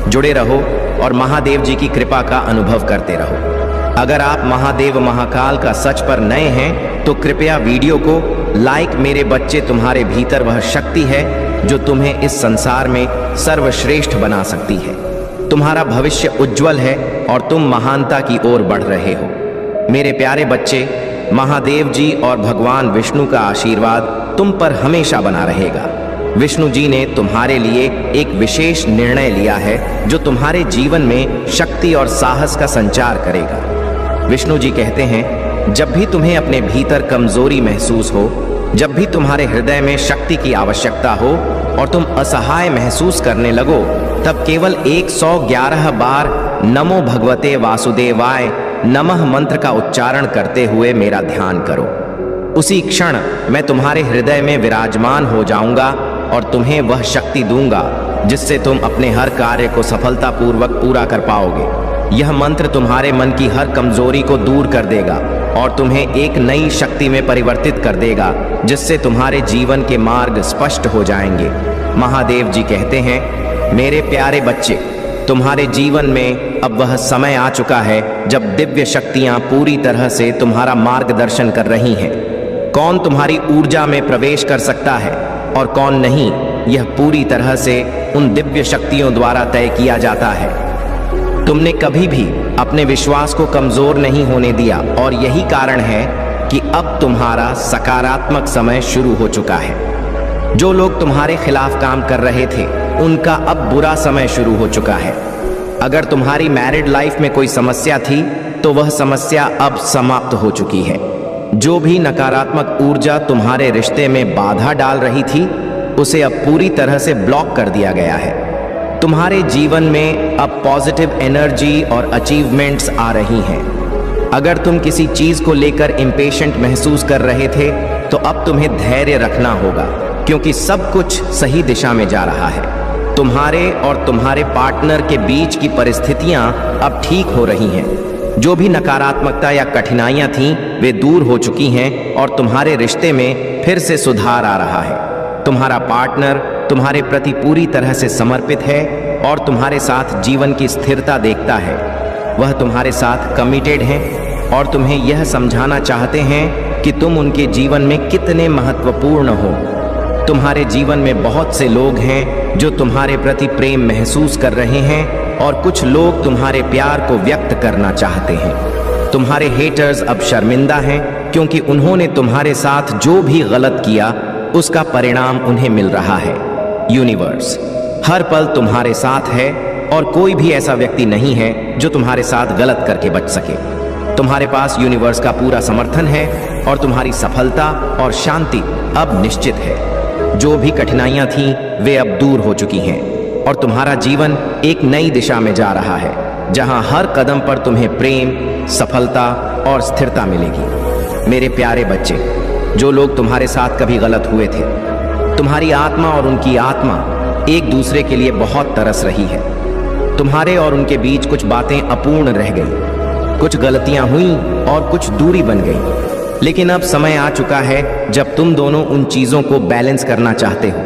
जुड़े रहो और महादेव जी की कृपा का अनुभव करते रहो। अगर आप महादेव महाकाल का सच पर नए हैं तो कृपया वीडियो को लाइक। मेरे बच्चे, तुम्हारे भीतर वह शक्ति है जो तुम्हें इस संसार में सर्वश्रेष्ठ बना सकती है। तुम्हारा भविष्य उज्जवल है और तुम महानता की ओर बढ़ रहे हो। मेरे प्यारे बच्चे, महादेव जी और भगवान विष्णु का आशीर्वाद तुम पर हमेशा बना रहेगा। विष्णु जी ने तुम्हारे लिए एक विशेष निर्णय लिया है जो तुम्हारे जीवन में शक्ति और साहस का संचार करेगा। विष्णु जी कहते हैं, जब भी तुम्हें अपने भीतर कमजोरी महसूस हो, जब भी तुम्हारे हृदय में शक्ति की आवश्यकता हो और तुम असहाय महसूस करने लगो, तब केवल 111 बार नमो भगवते वासुदेवाय नमः मंत्र का उच्चारण करते हुए मेरा ध्यान करो। उसी क्षण मैं तुम्हारे हृदय में विराजमान हो जाऊंगा और तुम्हें वह शक्ति दूंगा जिससे तुम अपने हर कार्य को सफलतापूर्वक पूरा कर पाओगे। यह मंत्र तुम्हारे मन की हर कमजोरी को दूर कर देगा और तुम्हें एक नई शक्ति में परिवर्तित कर देगा, जिससे तुम्हारे जीवन के मार्ग स्पष्ट हो जाएंगे। महादेव जी कहते हैं, मेरे प्यारे बच्चे, तुम्हारे जीवन में अब वह समय आ चुका है जब दिव्य शक्तियां पूरी तरह से तुम्हारा मार्गदर्शन कर रही हैं। कौन तुम्हारी ऊर्जा में प्रवेश कर सकता है और कौन नहीं, यह पूरी तरह से उन दिव्य शक्तियों द्वारा तय किया जाता है। तुमने कभी भी अपने विश्वास को कमजोर नहीं होने दिया और यही कारण है कि अब तुम्हारा सकारात्मक समय शुरू हो चुका है। जो लोग तुम्हारे खिलाफ काम कर रहे थे उनका अब बुरा समय शुरू हो चुका है। अगर तुम्हारी मैरिड लाइफ में कोई समस्या थी तो वह समस्या अब समाप्त हो चुकी है। जो भी नकारात्मक ऊर्जा तुम्हारे रिश्ते में बाधा डाल रही थी उसे अब पूरी तरह से ब्लॉक कर दिया गया है। तुम्हारे जीवन में अब पॉजिटिव एनर्जी और अचीवमेंट्स आ रही हैं। अगर तुम किसी चीज को लेकर इम्पेशेंट महसूस कर रहे थे तो अब तुम्हें धैर्य रखना होगा, क्योंकि सब कुछ सही दिशा में जा रहा है। तुम्हारे और तुम्हारे पार्टनर के बीच की परिस्थितियां अब ठीक हो रही हैं। जो भी नकारात्मकता या कठिनाइयां थीं वे दूर हो चुकी हैं और तुम्हारे रिश्ते में फिर से सुधार आ रहा है। तुम्हारा पार्टनर तुम्हारे प्रति पूरी तरह से समर्पित है और तुम्हारे साथ जीवन की स्थिरता देखता है। वह तुम्हारे साथ कमिटेड है और तुम्हें यह समझाना चाहते हैं कि तुम उनके जीवन में कितने महत्वपूर्ण हो। तुम्हारे जीवन में बहुत से लोग हैं जो तुम्हारे प्रति प्रेम महसूस कर रहे हैं और कुछ लोग तुम्हारे प्यार को व्यक्त करना चाहते हैं। तुम्हारे हेटर्स अब शर्मिंदा हैं क्योंकि उन्होंने तुम्हारे साथ जो भी गलत किया उसका परिणाम उन्हें मिल रहा है। यूनिवर्स हर पल तुम्हारे साथ है और कोई भी ऐसा व्यक्ति नहीं है जो तुम्हारे साथ गलत करके बच सके। तुम्हारे पास यूनिवर्स का पूरा समर्थन है और तुम्हारी सफलता और शांति अब निश्चित है। जो भी कठिनाइयां थीं वे अब दूर हो चुकी हैं और तुम्हारा जीवन एक नई दिशा में जा रहा है जहां हर कदम पर तुम्हें प्रेम, सफलता और स्थिरता मिलेगी। मेरे प्यारे बच्चे, जो लोग तुम्हारे साथ कभी गलत हुए थे, तुम्हारी आत्मा और उनकी आत्मा एक दूसरे के लिए बहुत तरस रही है। तुम्हारे और उनके बीच कुछ बातें अपूर्ण रह गई, कुछ गलतियां हुई और कुछ दूरी बन गई। लेकिन अब समय आ चुका है जब तुम दोनों उन चीजों को बैलेंस करना चाहते हो।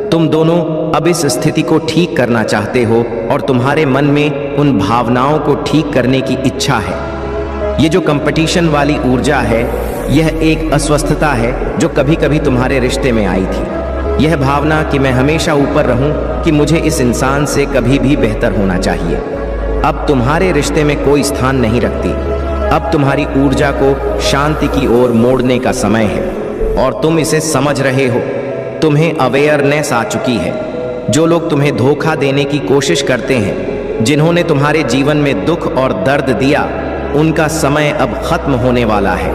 तुम दोनों अब इस स्थिति को ठीक करना चाहते हो और तुम्हारे मन में उन भावनाओं को ठीक करने की इच्छा है। ये जो कंपटीशन वाली ऊर्जा है, यह एक अस्वस्थता है जो कभी कभी तुम्हारे रिश्ते में आई थी। यह भावना कि मैं हमेशा ऊपर रहूं, कि मुझे इस इंसान से कभी भी बेहतर होना चाहिए, अब तुम्हारे रिश्ते में कोई स्थान नहीं रखती। अब तुम्हारी ऊर्जा को शांति की ओर मोड़ने का समय है और तुम इसे समझ रहे हो। तुम्हें अवेयरनेस आ चुकी है। जो लोग तुम्हें धोखा देने की कोशिश करते हैं, जिन्होंने तुम्हारे जीवन में दुख और दर्द दिया, उनका समय अब खत्म होने वाला है।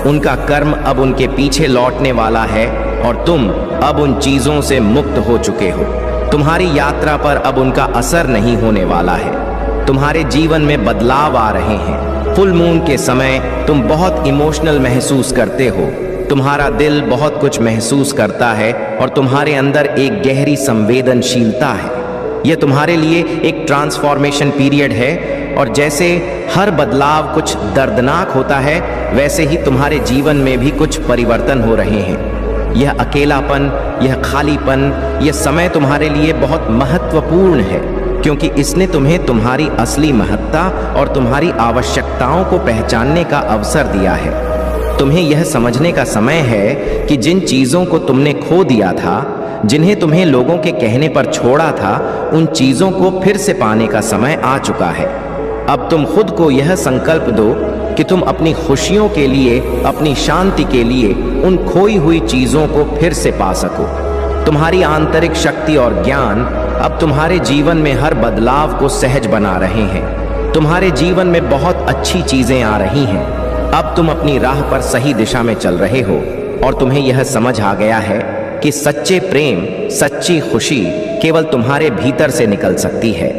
उनका कर्म अब उनके पीछे लौटने वाला है और तुम अब उन चीजों से मुक्त हो चुके हो। तुम्हारी यात्रा पर अब उनका असर नहीं होने वाला है। तुम्हारे जीवन में बदलाव आ रहे हैं। फुल मून के समय तुम बहुत इमोशनल महसूस करते हो। तुम्हारा दिल बहुत कुछ महसूस करता है और तुम्हारे अंदर एक गहरी संवेदनशीलता है। यह तुम्हारे लिए एक ट्रांसफॉर्मेशन पीरियड है और जैसे हर बदलाव कुछ दर्दनाक होता है, वैसे ही तुम्हारे जीवन में भी कुछ परिवर्तन हो रहे हैं। यह अकेलापन, यह खालीपन, यह समय तुम्हारे लिए बहुत महत्वपूर्ण है क्योंकि इसने तुम्हें तुम्हारी असली महत्ता और तुम्हारी आवश्यकताओं को पहचानने का अवसर दिया है। तुम्हें यह समझने का समय है कि जिन चीजों को तुमने खो दिया था, जिन्हें तुम्हें लोगों के कहने पर छोड़ा था, उन चीजों को फिर से पाने का समय आ चुका है। अब तुम खुद को यह संकल्प दो कि तुम अपनी खुशियों के लिए, अपनी शांति के लिए उन खोई हुई चीजों को फिर से पा सको। तुम्हारी आंतरिक शक्ति और ज्ञान अब तुम्हारे जीवन में हर बदलाव को सहज बना रहे हैं। तुम्हारे जीवन में बहुत अच्छी चीजें आ रही हैं। अब तुम अपनी राह पर सही दिशा में चल रहे हो और तुम्हें यह समझ आ गया है कि सच्चे प्रेम, सच्ची खुशी केवल तुम्हारे भीतर से निकल सकती है।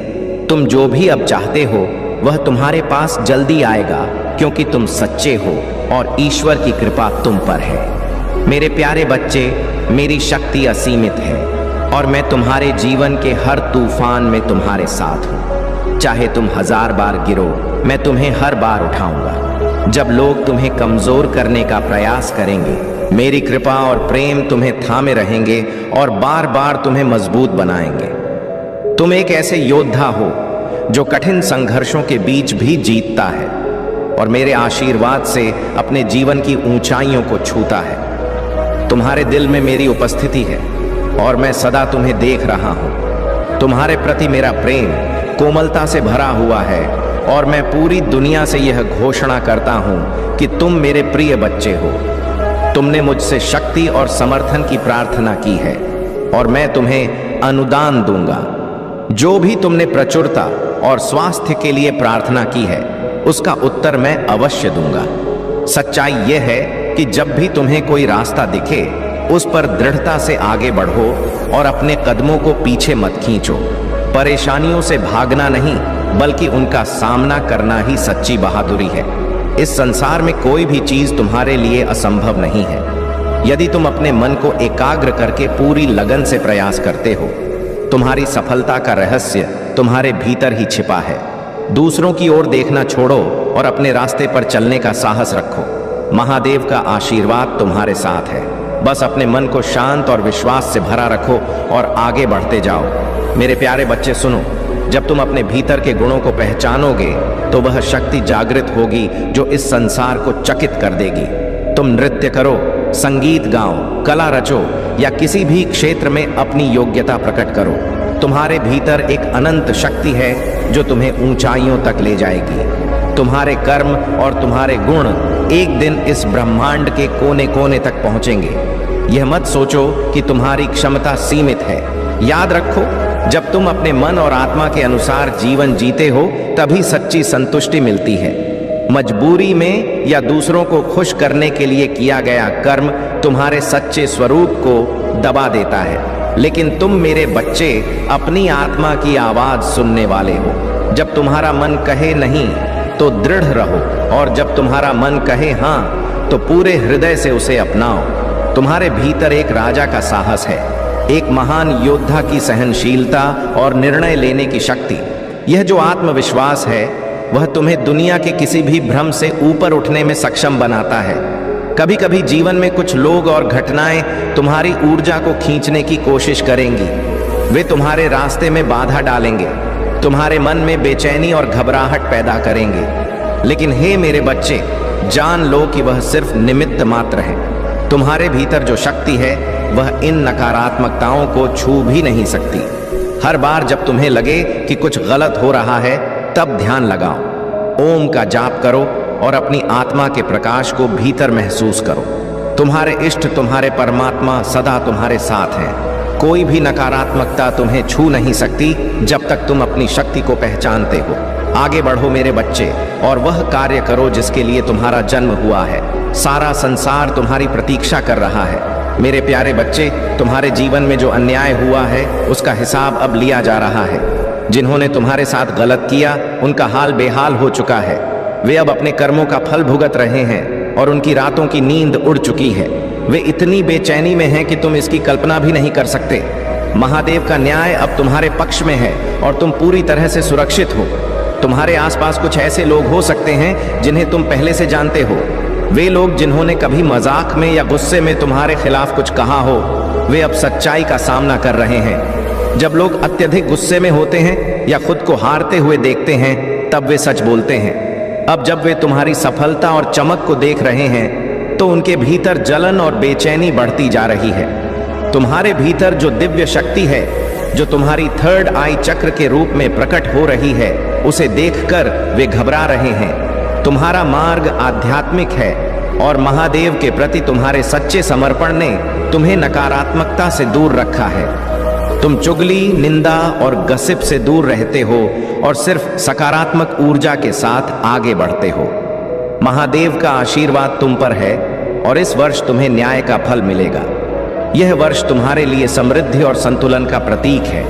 तुम जो भी अब चाहते हो वह तुम्हारे पास जल्दी आएगा क्योंकि तुम सच्चे हो और ईश्वर की कृपा तुम पर है। मेरे प्यारे बच्चे, मेरी शक्ति असीमित है और मैं तुम्हारे जीवन के हर तूफान में तुम्हारे साथ हूँ। चाहे तुम 1000 बार गिरो, मैं तुम्हें हर बार उठाऊंगा। जब लोग तुम्हें कमजोर करने का प्रयास करेंगे, मेरी कृपा और प्रेम तुम्हें थामे रहेंगे और बार बार तुम्हें मजबूत बनाएंगे। तुम एक ऐसे योद्धा हो जो कठिन संघर्षों के बीच भी जीतता है और मेरे आशीर्वाद से अपने जीवन की ऊंचाइयों को छूता है। तुम्हारे दिल में मेरी उपस्थिति है और मैं सदा तुम्हें देख रहा हूं। तुम्हारे प्रति मेरा प्रेम कोमलता से भरा हुआ है और मैं पूरी दुनिया से यह घोषणा करता हूं कि तुम मेरे प्रिय बच्चे हो। तुमने मुझसे शक्ति और समर्थन की प्रार्थना की है और मैं तुम्हें अनुदान दूंगा। जो भी तुमने प्रचुरता और स्वास्थ्य के लिए प्रार्थना की है, उसका उत्तर मैं अवश्य दूंगा। सच्चाई यह है कि जब भी तुम्हें कोई रास्ता दिखे, उस पर दृढ़ता से आगे बढ़ो और अपने कदमों को पीछे मत खींचो। परेशानियों से भागना नहीं, बल्कि उनका सामना करना ही सच्ची बहादुरी है। इस संसार में कोई भी चीज तुम्हारे लिए असंभव नहीं है, यदि तुम अपने मन को एकाग्र करके पूरी लगन से प्रयास करते हो। तुम्हारी सफलता का रहस्य तुम्हारे भीतर ही छिपा है। दूसरों की ओर देखना छोड़ो और अपने रास्ते पर चलने का साहस रखो। महादेव का आशीर्वाद तुम्हारे साथ है। बस अपने मन को शांत और विश्वास से भरा रखो और आगे बढ़ते जाओ। मेरे प्यारे बच्चे सुनो, जब तुम अपने भीतर के गुणों को पहचानोगे तो वह शक्ति जागृत होगी जो इस संसार को चकित कर देगी। तुम नृत्य करो, संगीत गाओ, कला रचो या किसी भी क्षेत्र में अपनी योग्यता प्रकट करो। तुम्हारे भीतर एक अनंत शक्ति है जो तुम्हें ऊंचाइयों तक ले जाएगी। तुम्हारे कर्म और तुम्हारे गुण एक दिन इस ब्रह्मांड के कोने कोने तक पहुंचेंगे। यह मत सोचो कि तुम्हारी क्षमता सीमित है। याद रखो, जब तुम अपने मन और आत्मा के अनुसार जीवन जीते हो तभी सच्ची संतुष्टि मिलती है। मजबूरी में या दूसरों को खुश करने के लिए किया गया कर्म तुम्हारे सच्चे स्वरूप को दबा देता है। लेकिन तुम मेरे बच्चे अपनी आत्मा की आवाज सुनने वाले हो। जब तुम्हारा मन कहे नहीं तो दृढ़ रहो, और जब तुम्हारा मन कहे हाँ तो पूरे हृदय से उसे अपनाओ। तुम्हारे भीतर एक राजा का साहस है, एक महान योद्धा की सहनशीलता और निर्णय लेने की शक्ति। यह जो आत्मविश्वास है वह तुम्हें दुनिया के किसी भी भ्रम से ऊपर उठने में सक्षम बनाता है। कभी कभी जीवन में कुछ लोग और घटनाएं तुम्हारी ऊर्जा को खींचने की कोशिश करेंगी। वे तुम्हारे रास्ते में बाधा डालेंगे, तुम्हारे मन में बेचैनी और घबराहट पैदा करेंगे। लेकिन हे मेरे बच्चे, जान लो कि वह सिर्फ निमित्त मात्र है। तुम्हारे भीतर जो शक्ति है वह इन नकारात्मकताओं को छू भी नहीं सकती। हर बार जब तुम्हें लगे कि कुछ गलत हो रहा है तब ध्यान लगाओ, ओम का जाप करो और अपनी आत्मा के प्रकाश को भीतर महसूस करो। तुम्हारे इष्ट, तुम्हारे परमात्मा सदा तुम्हारे साथ हैं। कोई भी नकारात्मकता तुम्हें छू नहीं सकती जब तक तुम अपनी शक्ति को पहचानते हो। आगे बढ़ो मेरे बच्चे और वह कार्य करो जिसके लिए तुम्हारा जन्म हुआ है। सारा संसार तुम्हारी प्रतीक्षा कर रहा है। मेरे प्यारे बच्चे, तुम्हारे जीवन में जो अन्याय हुआ है उसका हिसाब अब लिया जा रहा है। जिन्होंने तुम्हारे साथ गलत किया उनका हाल बेहाल हो चुका है। वे अब अपने कर्मों का फल भुगत रहे हैं और उनकी रातों की नींद उड़ चुकी है। वे इतनी बेचैनी में हैं कि तुम इसकी कल्पना भी नहीं कर सकते। महादेव का न्याय अब तुम्हारे पक्ष में है और तुम पूरी तरह से सुरक्षित हो। तुम्हारे आसपास कुछ ऐसे लोग हो सकते हैं जिन्हें तुम पहले से जानते हो। वे लोग जिन्होंने कभी मजाक में या गुस्से में तुम्हारे खिलाफ कुछ कहा हो, वे अब सच्चाई का सामना कर रहे हैं। जब लोग अत्यधिक गुस्से में होते हैं या खुद को हारते हुए देखते हैं तब वे सच बोलते हैं। अब जब वे तुम्हारी सफलता और चमक को देख रहे हैं तो उनके भीतर जलन और बेचैनी बढ़ती जा रही है। तुम्हारे भीतर जो दिव्य शक्ति है, जो तुम्हारी थर्ड आई चक्र के रूप में प्रकट हो रही है, उसे देखकर वे घबरा रहे हैं। तुम्हारा मार्ग आध्यात्मिक है और महादेव के प्रति तुम्हारे सच्चे समर्पण ने तुम्हें नकारात्मकता से दूर रखा है। तुम चुगली, निंदा और गसिप से दूर रहते हो और सिर्फ सकारात्मक ऊर्जा के साथ आगे बढ़ते हो। महादेव का आशीर्वाद तुम पर है और इस वर्ष तुम्हें न्याय का फल मिलेगा। यह वर्ष तुम्हारे लिए समृद्धि और संतुलन का प्रतीक है।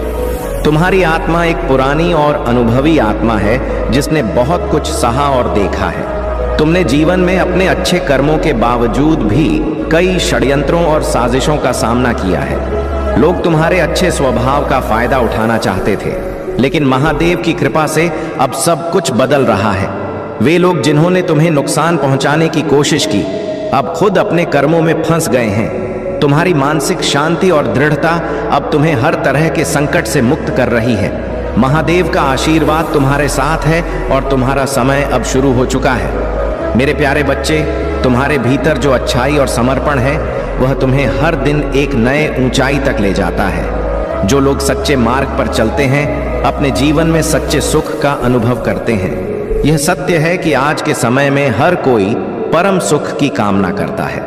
तुम्हारी आत्मा एक पुरानी और अनुभवी आत्मा है जिसने बहुत कुछ सहा और देखा है। तुमने जीवन में अपने अच्छे कर्मों के बावजूद भी कई षड्यंत्रों और साजिशों का सामना किया है। लोग तुम्हारे अच्छे स्वभाव का फायदा उठाना चाहते थे, लेकिन महादेव की कृपा से अब सब कुछ बदल रहा है। वे लोग जिन्होंने तुम्हें नुकसान पहुंचाने की कोशिश की अब खुद अपने कर्मों में फंस गए हैं। तुम्हारी मानसिक शांति और दृढ़ता अब तुम्हें हर तरह के संकट से मुक्त कर रही है। महादेव का आशीर्वाद तुम्हारे साथ है और तुम्हारा समय अब शुरू हो चुका है। मेरे प्यारे बच्चे, तुम्हारे भीतर जो अच्छाई और समर्पण है वह तुम्हें हर दिन एक नए ऊंचाई तक ले जाता है। जो लोग सच्चे मार्ग पर चलते हैं अपने जीवन में सच्चे सुख का अनुभव करते हैं। यह सत्य है कि आज के समय में हर कोई परम सुख की कामना करता है,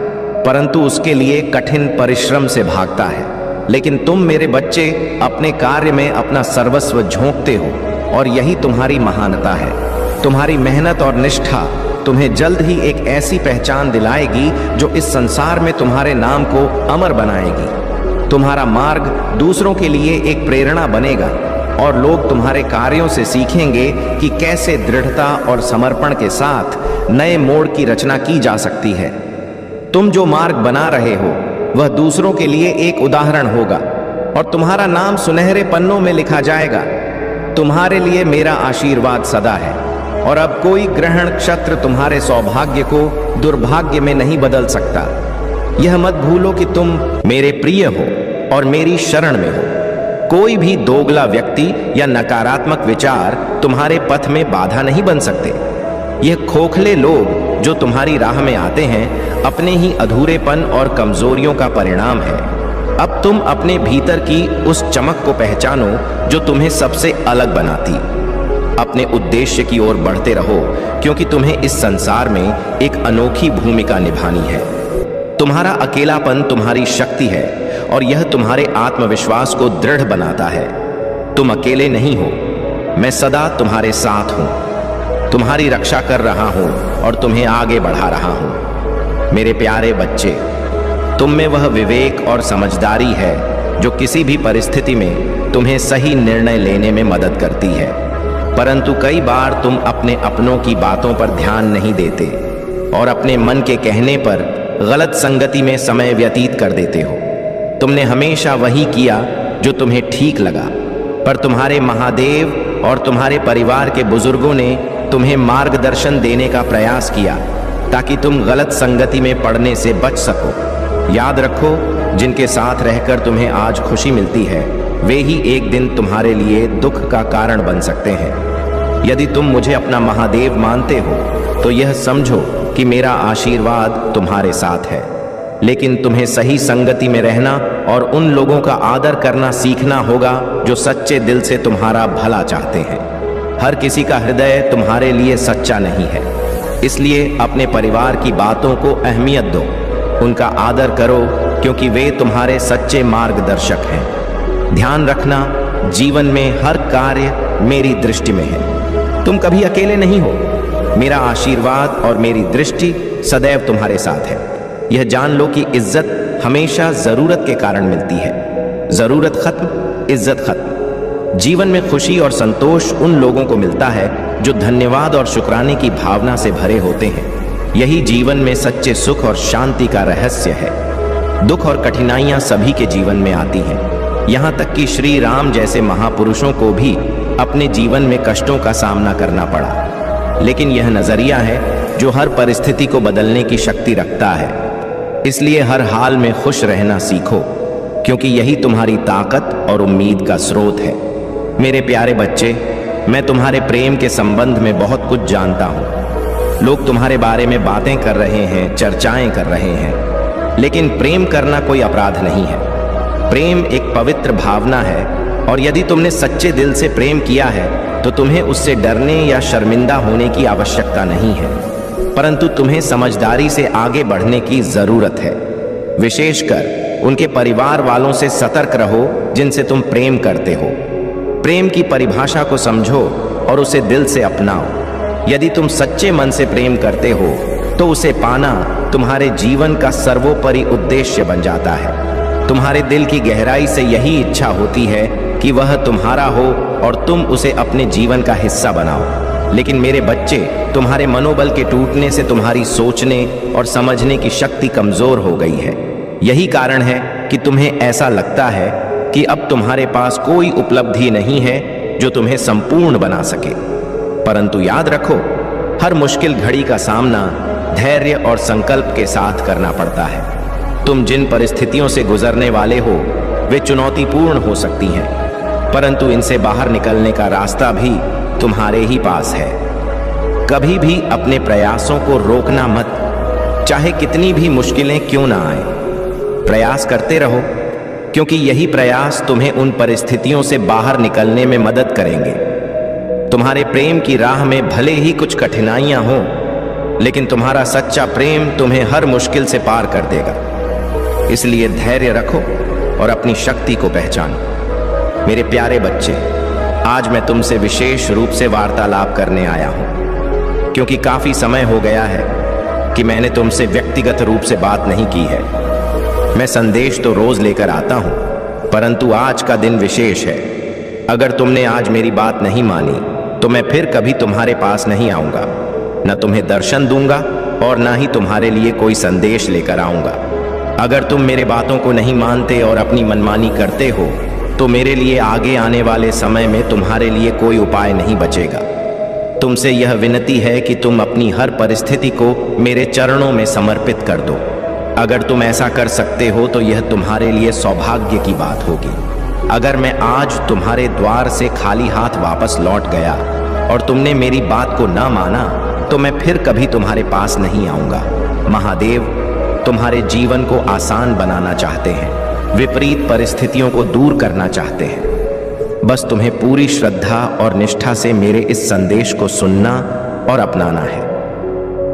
परंतु उसके लिए कठिन परिश्रम से भागता है। लेकिन तुम मेरे बच्चे अपने कार्य में अपना सर्वस्व झोंकते हो और यही तुम्हारी महानता है। तुम्हारी मेहनत और निष्ठा तुम्हें जल्द ही एक ऐसी पहचान दिलाएगी जो इस संसार में तुम्हारे नाम को अमर बनाएगी। तुम्हारा मार्ग दूसरों के लिए एक प्रेरणा बनेगा और लोग तुम्हारे कार्यों से सीखेंगे कि कैसे दृढ़ता और समर्पण के साथ नए मोड़ की रचना की जा सकती है। तुम जो मार्ग बना रहे हो वह दूसरों के लिए एक उदाहरण होगा और तुम्हारा नाम सुनहरे पन्नों में लिखा जाएगा। तुम्हारे लिए मेरा आशीर्वाद सदा है और अब कोई ग्रहण नक्षत्र तुम्हारे सौभाग्य को दुर्भाग्य में नहीं बदल सकता। यह मत भूलो कि तुम मेरे प्रिय हो और मेरी शरण में हो। कोई भी दोगला व्यक्ति या नकारात्मक विचार तुम्हारे पथ में बाधा नहीं बन सकते। यह खोखले लोग जो तुम्हारी राह में आते हैं अपने ही अधूरेपन और कमजोरियों का परिणाम है। अब तुम अपने भीतर की उस चमक को पहचानो जो तुम्हें सबसे अलग बनाती। अपने उद्देश्य की ओर बढ़ते रहो, क्योंकि तुम्हें इस संसार में एक अनोखी भूमिका निभानी है। तुम्हारा अकेलापन तुम्हारी शक्ति है और यह तुम्हारे आत्मविश्वास को दृढ़ बनाता है। तुम अकेले नहीं हो, मैं सदा तुम्हारे साथ हूं, तुम्हारी रक्षा कर रहा हूं और तुम्हें आगे बढ़ा रहा हूं। मेरे प्यारे बच्चे, तुम में वह विवेक और समझदारी है जो किसी भी परिस्थिति में तुम्हें सही निर्णय लेने में मदद करती है। परंतु कई बार तुम अपने अपनों की बातों पर ध्यान नहीं देते और अपने मन के कहने पर गलत संगति में समय व्यतीत कर देते हो। तुमने हमेशा वही किया जो तुम्हें ठीक लगा, पर तुम्हारे महादेव और तुम्हारे परिवार के बुजुर्गों ने तुम्हें मार्गदर्शन देने का प्रयास किया ताकि तुम गलत संगति में पड़ने से बच सको। याद रखो, जिनके साथ रहकर तुम्हें आज खुशी मिलती है वे ही एक दिन तुम्हारे लिए दुख का कारण बन सकते हैं। यदि तुम मुझे अपना महादेव मानते हो तो यह समझो कि मेरा आशीर्वाद तुम्हारे साथ है। लेकिन तुम्हें सही संगति में रहना और उन लोगों का आदर करना सीखना होगा जो सच्चे दिल से तुम्हारा भला चाहते हैं। हर किसी का हृदय तुम्हारे लिए सच्चा नहीं है, इसलिए अपने परिवार की बातों को अहमियत दो, उनका आदर करो, क्योंकि वे तुम्हारे सच्चे मार्गदर्शक हैं। ध्यान रखना, जीवन में हर कार्य मेरी दृष्टि में है। तुम कभी अकेले नहीं हो। मेरा आशीर्वाद और मेरी दृष्टि सदैव तुम्हारे साथ है। यह जान लो कि इज्जत हमेशा जरूरत के कारण मिलती है। जरूरत खत्म, इज्जत खत्म। जीवन में खुशी और संतोष उन लोगों को मिलता है जो धन्यवाद और शुक्राने की भावना से भरे होते हैं। यही जीवन में सच्चे सुख और शांति का रहस्य है। दुख और कठिनाइयां सभी के जीवन में आती हैं। यहाँ तक कि श्री राम जैसे महापुरुषों को भी अपने जीवन में कष्टों का सामना करना पड़ा। लेकिन यह नजरिया है जो हर परिस्थिति को बदलने की शक्ति रखता है। इसलिए हर हाल में खुश रहना सीखो, क्योंकि यही तुम्हारी ताकत और उम्मीद का स्रोत है। मेरे प्यारे बच्चे, मैं तुम्हारे प्रेम के संबंध में बहुत कुछ जानता हूँ। लोग तुम्हारे बारे में बातें कर रहे हैं, चर्चाएं कर रहे हैं, लेकिन प्रेम करना कोई अपराध नहीं है। प्रेम एक पवित्र भावना है और यदि तुमने सच्चे दिल से प्रेम किया है तो तुम्हें उससे डरने या शर्मिंदा होने की आवश्यकता नहीं है, परंतु तुम्हें समझदारी से आगे बढ़ने की जरूरत है। विशेषकर उनके परिवार वालों से सतर्क रहो जिनसे तुम प्रेम करते हो। प्रेम की परिभाषा को समझो और उसे दिल से अपनाओ। यदि तुम सच्चे मन से प्रेम करते हो तो उसे पाना तुम्हारे जीवन का सर्वोपरि उद्देश्य बन जाता है। तुम्हारे दिल की गहराई से यही इच्छा होती है कि वह तुम्हारा हो और तुम उसे अपने जीवन का हिस्सा बनाओ। लेकिन मेरे बच्चे, तुम्हारे मनोबल के टूटने से तुम्हारी सोचने और समझने की शक्ति कमजोर हो गई है। यही कारण है कि तुम्हें ऐसा लगता है कि अब तुम्हारे पास कोई उपलब्धि नहीं है जो तुम्हें संपूर्ण बना सके। परंतु याद रखो, हर मुश्किल घड़ी का सामना धैर्य और संकल्प के साथ करना पड़ता है। तुम जिन परिस्थितियों से गुजरने वाले हो वे चुनौतीपूर्ण हो सकती हैं, परंतु इनसे बाहर निकलने का रास्ता भी तुम्हारे ही पास है। कभी भी अपने प्रयासों को रोकना मत, चाहे कितनी भी मुश्किलें क्यों ना आए। प्रयास करते रहो, क्योंकि यही प्रयास तुम्हें उन परिस्थितियों से बाहर निकलने में मदद करेंगे। तुम्हारे प्रेम की राह में भले ही कुछ कठिनाइयां हों, लेकिन तुम्हारा सच्चा प्रेम तुम्हें हर मुश्किल से पार कर देगा। इसलिए धैर्य रखो और अपनी शक्ति को पहचानो। मेरे प्यारे बच्चे, आज मैं तुमसे विशेष रूप से वार्तालाप करने आया हूं, क्योंकि काफी समय हो गया है कि मैंने तुमसे व्यक्तिगत रूप से बात नहीं की है। मैं संदेश तो रोज लेकर आता हूं, परंतु आज का दिन विशेष है। अगर तुमने आज मेरी बात नहीं मानी तो मैं फिर कभी तुम्हारे पास नहीं आऊंगा, न तुम्हें दर्शन दूंगा और न ही तुम्हारे लिए कोई संदेश लेकर आऊंगा। अगर तुम मेरे बातों को नहीं मानते और अपनी मनमानी करते हो तो मेरे लिए आगे आने वाले समय में तुम्हारे लिए कोई उपाय नहीं बचेगा। तुमसे यह विनती है कि तुम अपनी हर परिस्थिति को मेरे चरणों में समर्पित कर दो। अगर तुम ऐसा कर सकते हो तो यह तुम्हारे लिए सौभाग्य की बात होगी। अगर मैं आज तुम्हारे द्वार से खाली हाथ वापस लौट गया और तुमने मेरी बात को न माना तो मैं फिर कभी तुम्हारे पास नहीं आऊंगा। महादेव तुम्हारे जीवन को आसान बनाना चाहते हैं, विपरीत परिस्थितियों को दूर करना चाहते हैं। बस तुम्हें पूरी श्रद्धा और निष्ठा से मेरे इस संदेश को सुनना और अपनाना है।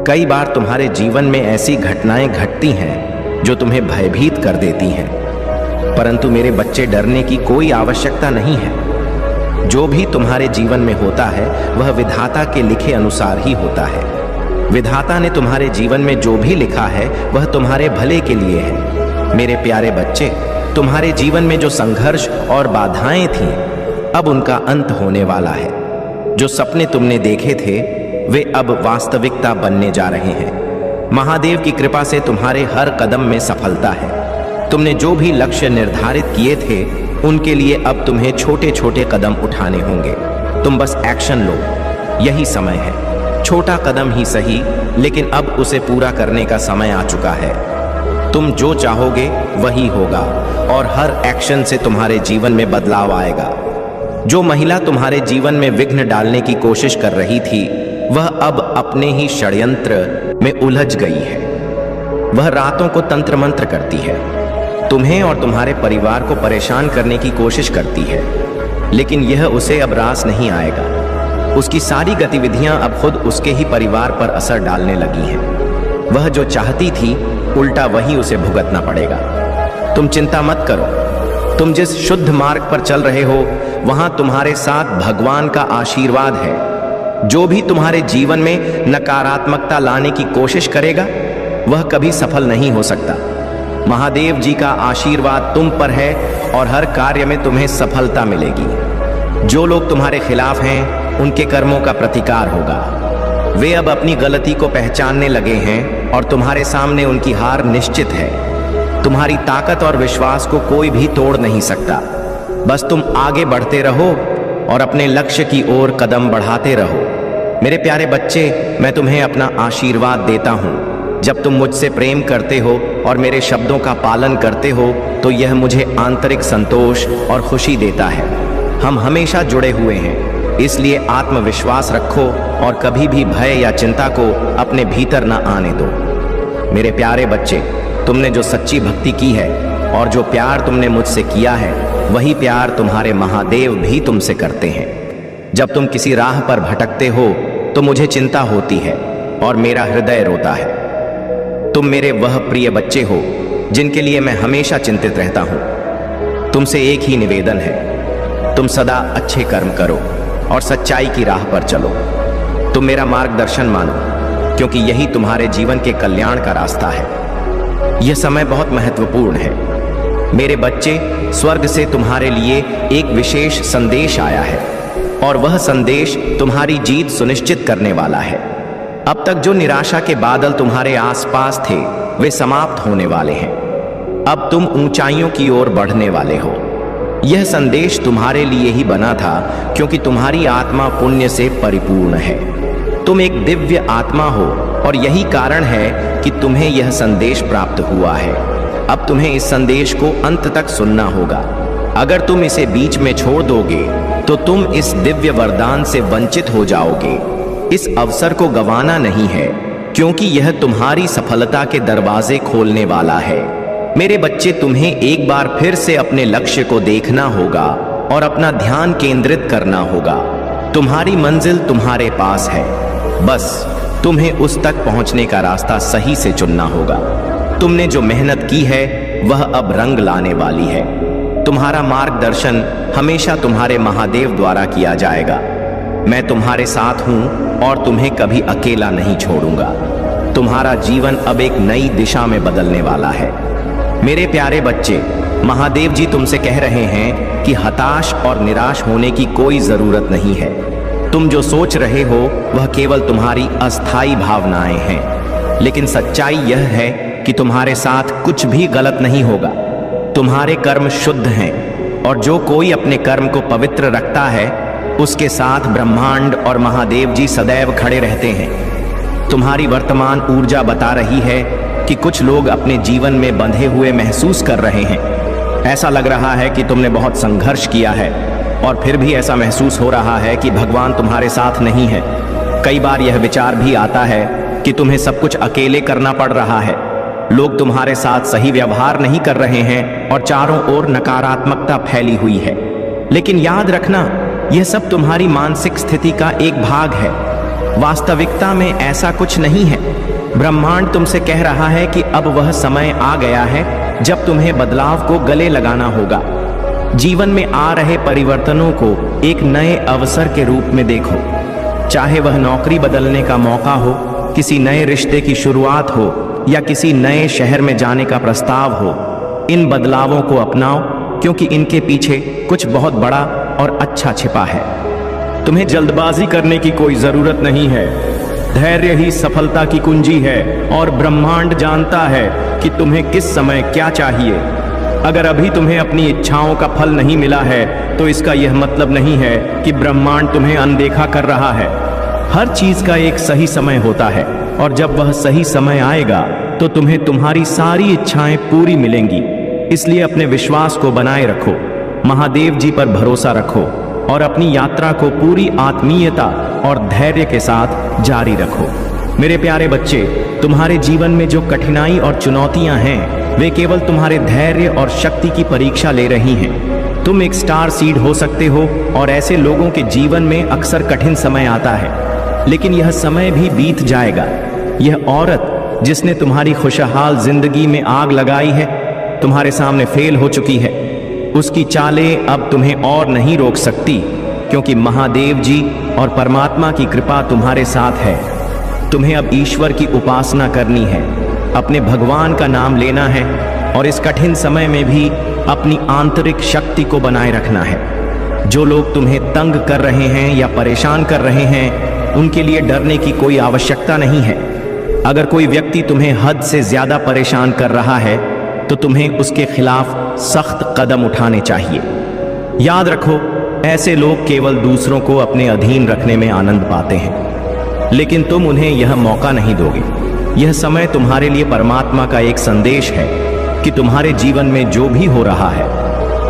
कई बार तुम्हारे जीवन में ऐसी घटनाएं घटती हैं जो तुम्हें भयभीत कर देती हैं, परंतु मेरे बच्चे डरने की कोई आवश्यकता नहीं है। जो भी तुम्हारे जीवन में होता है वह विधाता के लिखे अनुसार ही होता है। विधाता ने तुम्हारे जीवन में जो भी लिखा है वह तुम्हारे भले के लिए है। मेरे प्यारे बच्चे, तुम्हारे जीवन में जो संघर्ष और बाधाएं थीं, अब उनका अंत होने वाला है। जो सपने तुमने देखे थे वे अब वास्तविकता बनने जा रहे हैं। महादेव की कृपा से तुम्हारे हर कदम में सफलता है। तुमने जो भी लक्ष्य निर्धारित किए थे उनके लिए अब तुम्हें छोटे छोटे कदम उठाने होंगे। तुम बस एक्शन लो, यही समय है। छोटा कदम ही सही, लेकिन अब उसे पूरा करने का समय आ चुका है। तुम जो चाहोगे वही होगा और हर एक्शन से तुम्हारे जीवन में बदलाव आएगा। जो महिला तुम्हारे जीवन में विघ्न डालने की कोशिश कर रही थी वह अब अपने ही षड्यंत्र में उलझ गई है। वह रातों को तंत्र मंत्र करती है, तुम्हें और तुम्हारे परिवार को परेशान करने की कोशिश करती है, लेकिन यह उसे अब रास नहीं आएगा। उसकी सारी गतिविधियां अब खुद उसके ही परिवार पर असर डालने लगी हैं। वह जो चाहती थी उल्टा वही उसे भुगतना पड़ेगा। तुम चिंता मत करो। तुम जिस शुद्ध मार्ग पर चल रहे हो वहां तुम्हारे साथ भगवान का आशीर्वाद है। जो भी तुम्हारे जीवन में नकारात्मकता लाने की कोशिश करेगा वह कभी सफल नहीं हो सकता। महादेव जी का आशीर्वाद तुम पर है और हर कार्य में तुम्हें सफलता मिलेगी। जो लोग तुम्हारे खिलाफ हैं उनके कर्मों का प्रतिकार होगा। वे अब अपनी गलती को पहचानने लगे हैं और तुम्हारे सामने उनकी हार निश्चित है। तुम्हारी ताकत और विश्वास को कोई भी तोड़ नहीं सकता। बस तुम आगे बढ़ते रहो और अपने लक्ष्य की ओर कदम बढ़ाते रहो। मेरे प्यारे बच्चे, मैं तुम्हें अपना आशीर्वाद देता हूँ। जब तुम मुझसे प्रेम करते हो और मेरे शब्दों का पालन करते हो तो यह मुझे आंतरिक संतोष और खुशी देता है। हम हमेशा जुड़े हुए हैं, इसलिए आत्मविश्वास रखो और कभी भी भय या चिंता को अपने भीतर न आने दो। मेरे प्यारे बच्चे, तुमने जो सच्ची भक्ति की है और जो प्यार तुमने मुझसे किया है वही प्यार तुम्हारे महादेव भी तुमसे करते हैं। जब तुम किसी राह पर भटकते हो तो मुझे चिंता होती है और मेरा हृदय रोता है। तुम मेरे वह प्रिय बच्चे हो जिनके लिए मैं हमेशा चिंतित रहता हूँ। तुमसे एक ही निवेदन है, तुम सदा अच्छे कर्म करो और सच्चाई की राह पर चलो। तुम मेरा मार्गदर्शन मानो, क्योंकि यही तुम्हारे जीवन के कल्याण का रास्ता है। यह समय बहुत महत्वपूर्ण है। मेरे बच्चे, स्वर्ग से तुम्हारे लिए एक विशेष संदेश आया है और वह संदेश तुम्हारी जीत सुनिश्चित करने वाला है। अब तक जो निराशा के बादल तुम्हारे आसपास थे वे समाप्त होने वाले हैं। अब तुम ऊंचाइयों की ओर बढ़ने वाले हो। यह संदेश तुम्हारे लिए ही बना था, क्योंकि तुम्हारी आत्मा पुण्य से परिपूर्ण है। तुम एक दिव्य आत्मा हो और यही कारण है कि तुम्हें यह संदेश प्राप्त हुआ है। अब तुम्हें इस संदेश को अंत तक सुनना होगा। अगर तुम इसे बीच में छोड़ दोगे तो तुम इस दिव्य वरदान से वंचित हो जाओगे। इस अवसर को गंवाना नहीं है, क्योंकि यह तुम्हारी सफलता के दरवाजे खोलने वाला है। मेरे बच्चे, तुम्हें एक बार फिर से अपने लक्ष्य को देखना होगा और अपना ध्यान केंद्रित करना होगा। तुम्हारी मंजिल तुम्हारे पास है, बस तुम्हें उस तक पहुंचने का रास्ता सही से चुनना होगा। तुमने जो मेहनत की है वह अब रंग लाने वाली है। तुम्हारा मार्गदर्शन हमेशा तुम्हारे महादेव द्वारा किया जाएगा। मैं तुम्हारे साथ हूं और तुम्हें कभी अकेला नहीं छोड़ूंगा। तुम्हारा जीवन अब एक नई दिशा में बदलने वाला है। मेरे प्यारे बच्चे, महादेव जी तुमसे कह रहे हैं कि हताश और निराश होने की कोई जरूरत नहीं है। तुम जो सोच रहे हो वह केवल तुम्हारी अस्थायी भावनाएं हैं, लेकिन सच्चाई यह है कि तुम्हारे साथ कुछ भी गलत नहीं होगा। तुम्हारे कर्म शुद्ध हैं और जो कोई अपने कर्म को पवित्र रखता है उसके साथ ब्रह्मांड और महादेव जी सदैव खड़े रहते हैं। तुम्हारी वर्तमान ऊर्जा बता रही है कि कुछ लोग अपने जीवन में बंधे हुए महसूस कर रहे हैं। ऐसा लग रहा है कि तुमने बहुत संघर्ष किया है और फिर भी ऐसा महसूस हो रहा है कि भगवान तुम्हारे साथ नहीं है। कई बार यह विचार भी आता है कि तुम्हें सब कुछ अकेले करना पड़ रहा है। लोग तुम्हारे साथ सही व्यवहार नहीं कर रहे हैं और चारों ओर नकारात्मकता फैली हुई है। लेकिन याद रखना, यह सब तुम्हारी मानसिक स्थिति का एक भाग है। वास्तविकता में ऐसा कुछ नहीं है। ब्रह्मांड तुमसे कह रहा है कि अब वह समय आ गया है जब तुम्हें बदलाव को गले लगाना होगा। जीवन में आ रहे परिवर्तनों को एक नए अवसर के रूप में देखो। चाहे वह नौकरी बदलने का मौका हो, किसी नए रिश्ते की शुरुआत हो या किसी नए शहर में जाने का प्रस्ताव हो, इन बदलावों को अपनाओ क्योंकि इनके पीछे कुछ बहुत बड़ा और अच्छा छिपा है। तुम्हें जल्दबाजी करने की कोई जरूरत नहीं है। धैर्य ही सफलता की कुंजी है और ब्रह्मांड जानता है कि तुम्हें किस समय क्या चाहिए। अगर अभी तुम्हें अपनी इच्छाओं का फल नहीं मिला है तो इसका यह मतलब नहीं है कि ब्रह्मांड तुम्हें अनदेखा कर रहा है। हर चीज का एक सही समय होता है और जब वह सही समय आएगा तो तुम्हें तुम्हारी सारी इच्छाएं पूरी मिलेंगी। इसलिए अपने विश्वास को बनाए रखो, महादेव जी पर भरोसा रखो और अपनी यात्रा को पूरी आत्मीयता और धैर्य के साथ जारी रखो। मेरे प्यारे बच्चे, तुम्हारे जीवन में जो कठिनाई और चुनौतियां हैं वे केवल तुम्हारे धैर्य और शक्ति की परीक्षा ले रही हैं। तुम एक स्टार सीड हो सकते हो और ऐसे लोगों के जीवन में अक्सर कठिन समय आता है, लेकिन यह समय भी बीत जाएगा। यह औरत जिसने तुम्हारी खुशहाल जिंदगी में आग लगाई है, तुम्हारे सामने फेल हो चुकी है। उसकी चालें अब तुम्हें और नहीं रोक सकती क्योंकि महादेव जी और परमात्मा की कृपा तुम्हारे साथ है। तुम्हें अब ईश्वर की उपासना करनी है, अपने भगवान का नाम लेना है और इस कठिन समय में भी अपनी आंतरिक शक्ति को बनाए रखना है। जो लोग तुम्हें तंग कर रहे हैं या परेशान कर रहे हैं, उनके लिए डरने की कोई आवश्यकता नहीं है। अगर कोई व्यक्ति तुम्हें हद से ज्यादा परेशान कर रहा है तो तुम्हें उसके खिलाफ सख्त कदम उठाने चाहिए। याद रखो, ऐसे लोग केवल दूसरों को अपने अधीन रखने में आनंद पाते हैं, लेकिन तुम उन्हें यह मौका नहीं दोगे। यह समय तुम्हारे लिए परमात्मा का एक संदेश है कि तुम्हारे जीवन में जो भी हो रहा है